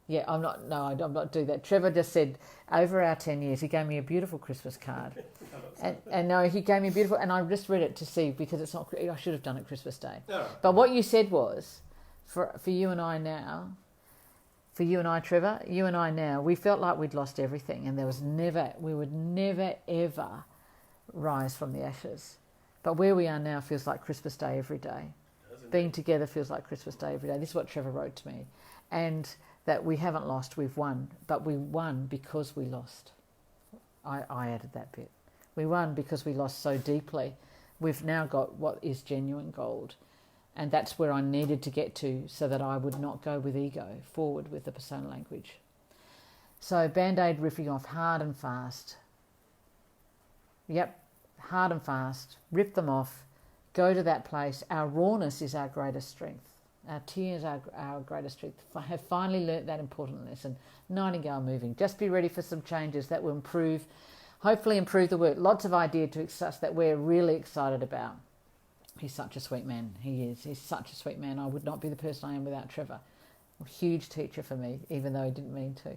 Yeah, I'm not doing that. Trevor just said, over our 10 years, he gave me a beautiful Christmas card. and no, he gave me a beautiful, and I just read it to see, because it's not, I should have done it Christmas Day. No. But what you said was, for you and I now, for you and I, Trevor, you and I now, we felt like we'd lost everything, and we would never, ever rise from the ashes. But where we are now feels like Christmas Day every day. Being together feels like Christmas Day every day. This is what Trevor wrote to me. And that we haven't lost, we've won. But we won because we lost. I added that bit. We won because we lost so deeply. We've now got what is genuine gold. And that's where I needed to get to so that I would not go with ego forward with the persona language. So Band-Aid riffing off hard and fast. Yep. Hard and fast, rip them off, go to that place. Our rawness is our greatest strength. Our tears are our greatest strength. I have finally learnt that important lesson. Nightingale moving. Just be ready for some changes that will hopefully improve the work. Lots of ideas to success that we're really excited about. He's such a sweet man. He is. He's such a sweet man. I would not be the person I am without Trevor. A huge teacher for me, even though he didn't mean to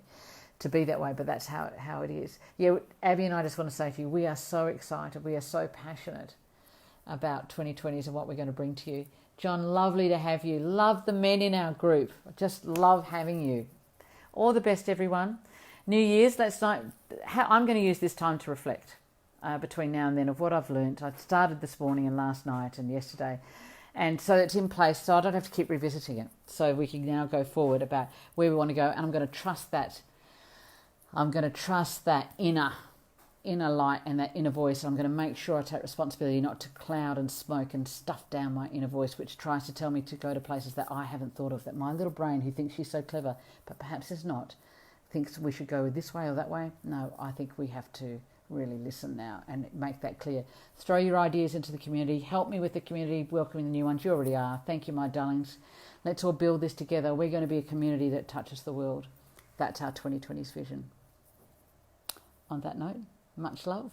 be that way, but that's how it is. Yeah, Abby and I just want to say to you, we are so excited. We are so passionate about 2020s and what we're going to bring to you. John, lovely to have you. Love the men in our group. Just love having you. All the best, everyone. New Year's, I'm going to use this time to reflect between now and then of what I've learnt. I started this morning and last night and yesterday. And so it's in place, so I don't have to keep revisiting it. So we can now go forward about where we want to go, and I'm going to trust that. I'm going to trust that inner light and that inner voice. And I'm going to make sure I take responsibility not to cloud and smoke and stuff down my inner voice, which tries to tell me to go to places that I haven't thought of, that my little brain, who thinks she's so clever, but perhaps is not, thinks we should go this way or that way. No, I think we have to really listen now and make that clear. Throw your ideas into the community. Help me with the community, welcoming the new ones. You already are. Thank you, my darlings. Let's all build this together. We're going to be a community that touches the world. That's our 2020's vision. On that note, much love.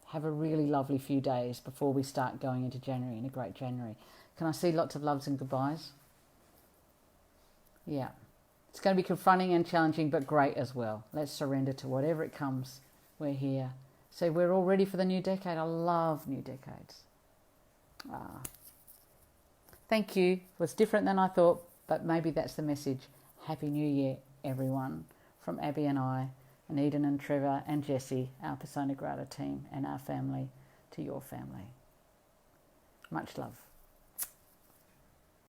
Have a really lovely few days before we start going into January, in a great January. Can I see lots of loves and goodbyes? Yeah. It's going to be confronting and challenging, but great as well. Let's surrender to whatever it comes. we're here. So we're all ready for the new decade. I love new decades. Thank you. It was different than I thought, but maybe that's the message. Happy New Year, everyone. From Abby and I, and Eden and Trevor and Jessie, our Persona Grata team, and our family to your family. Much love.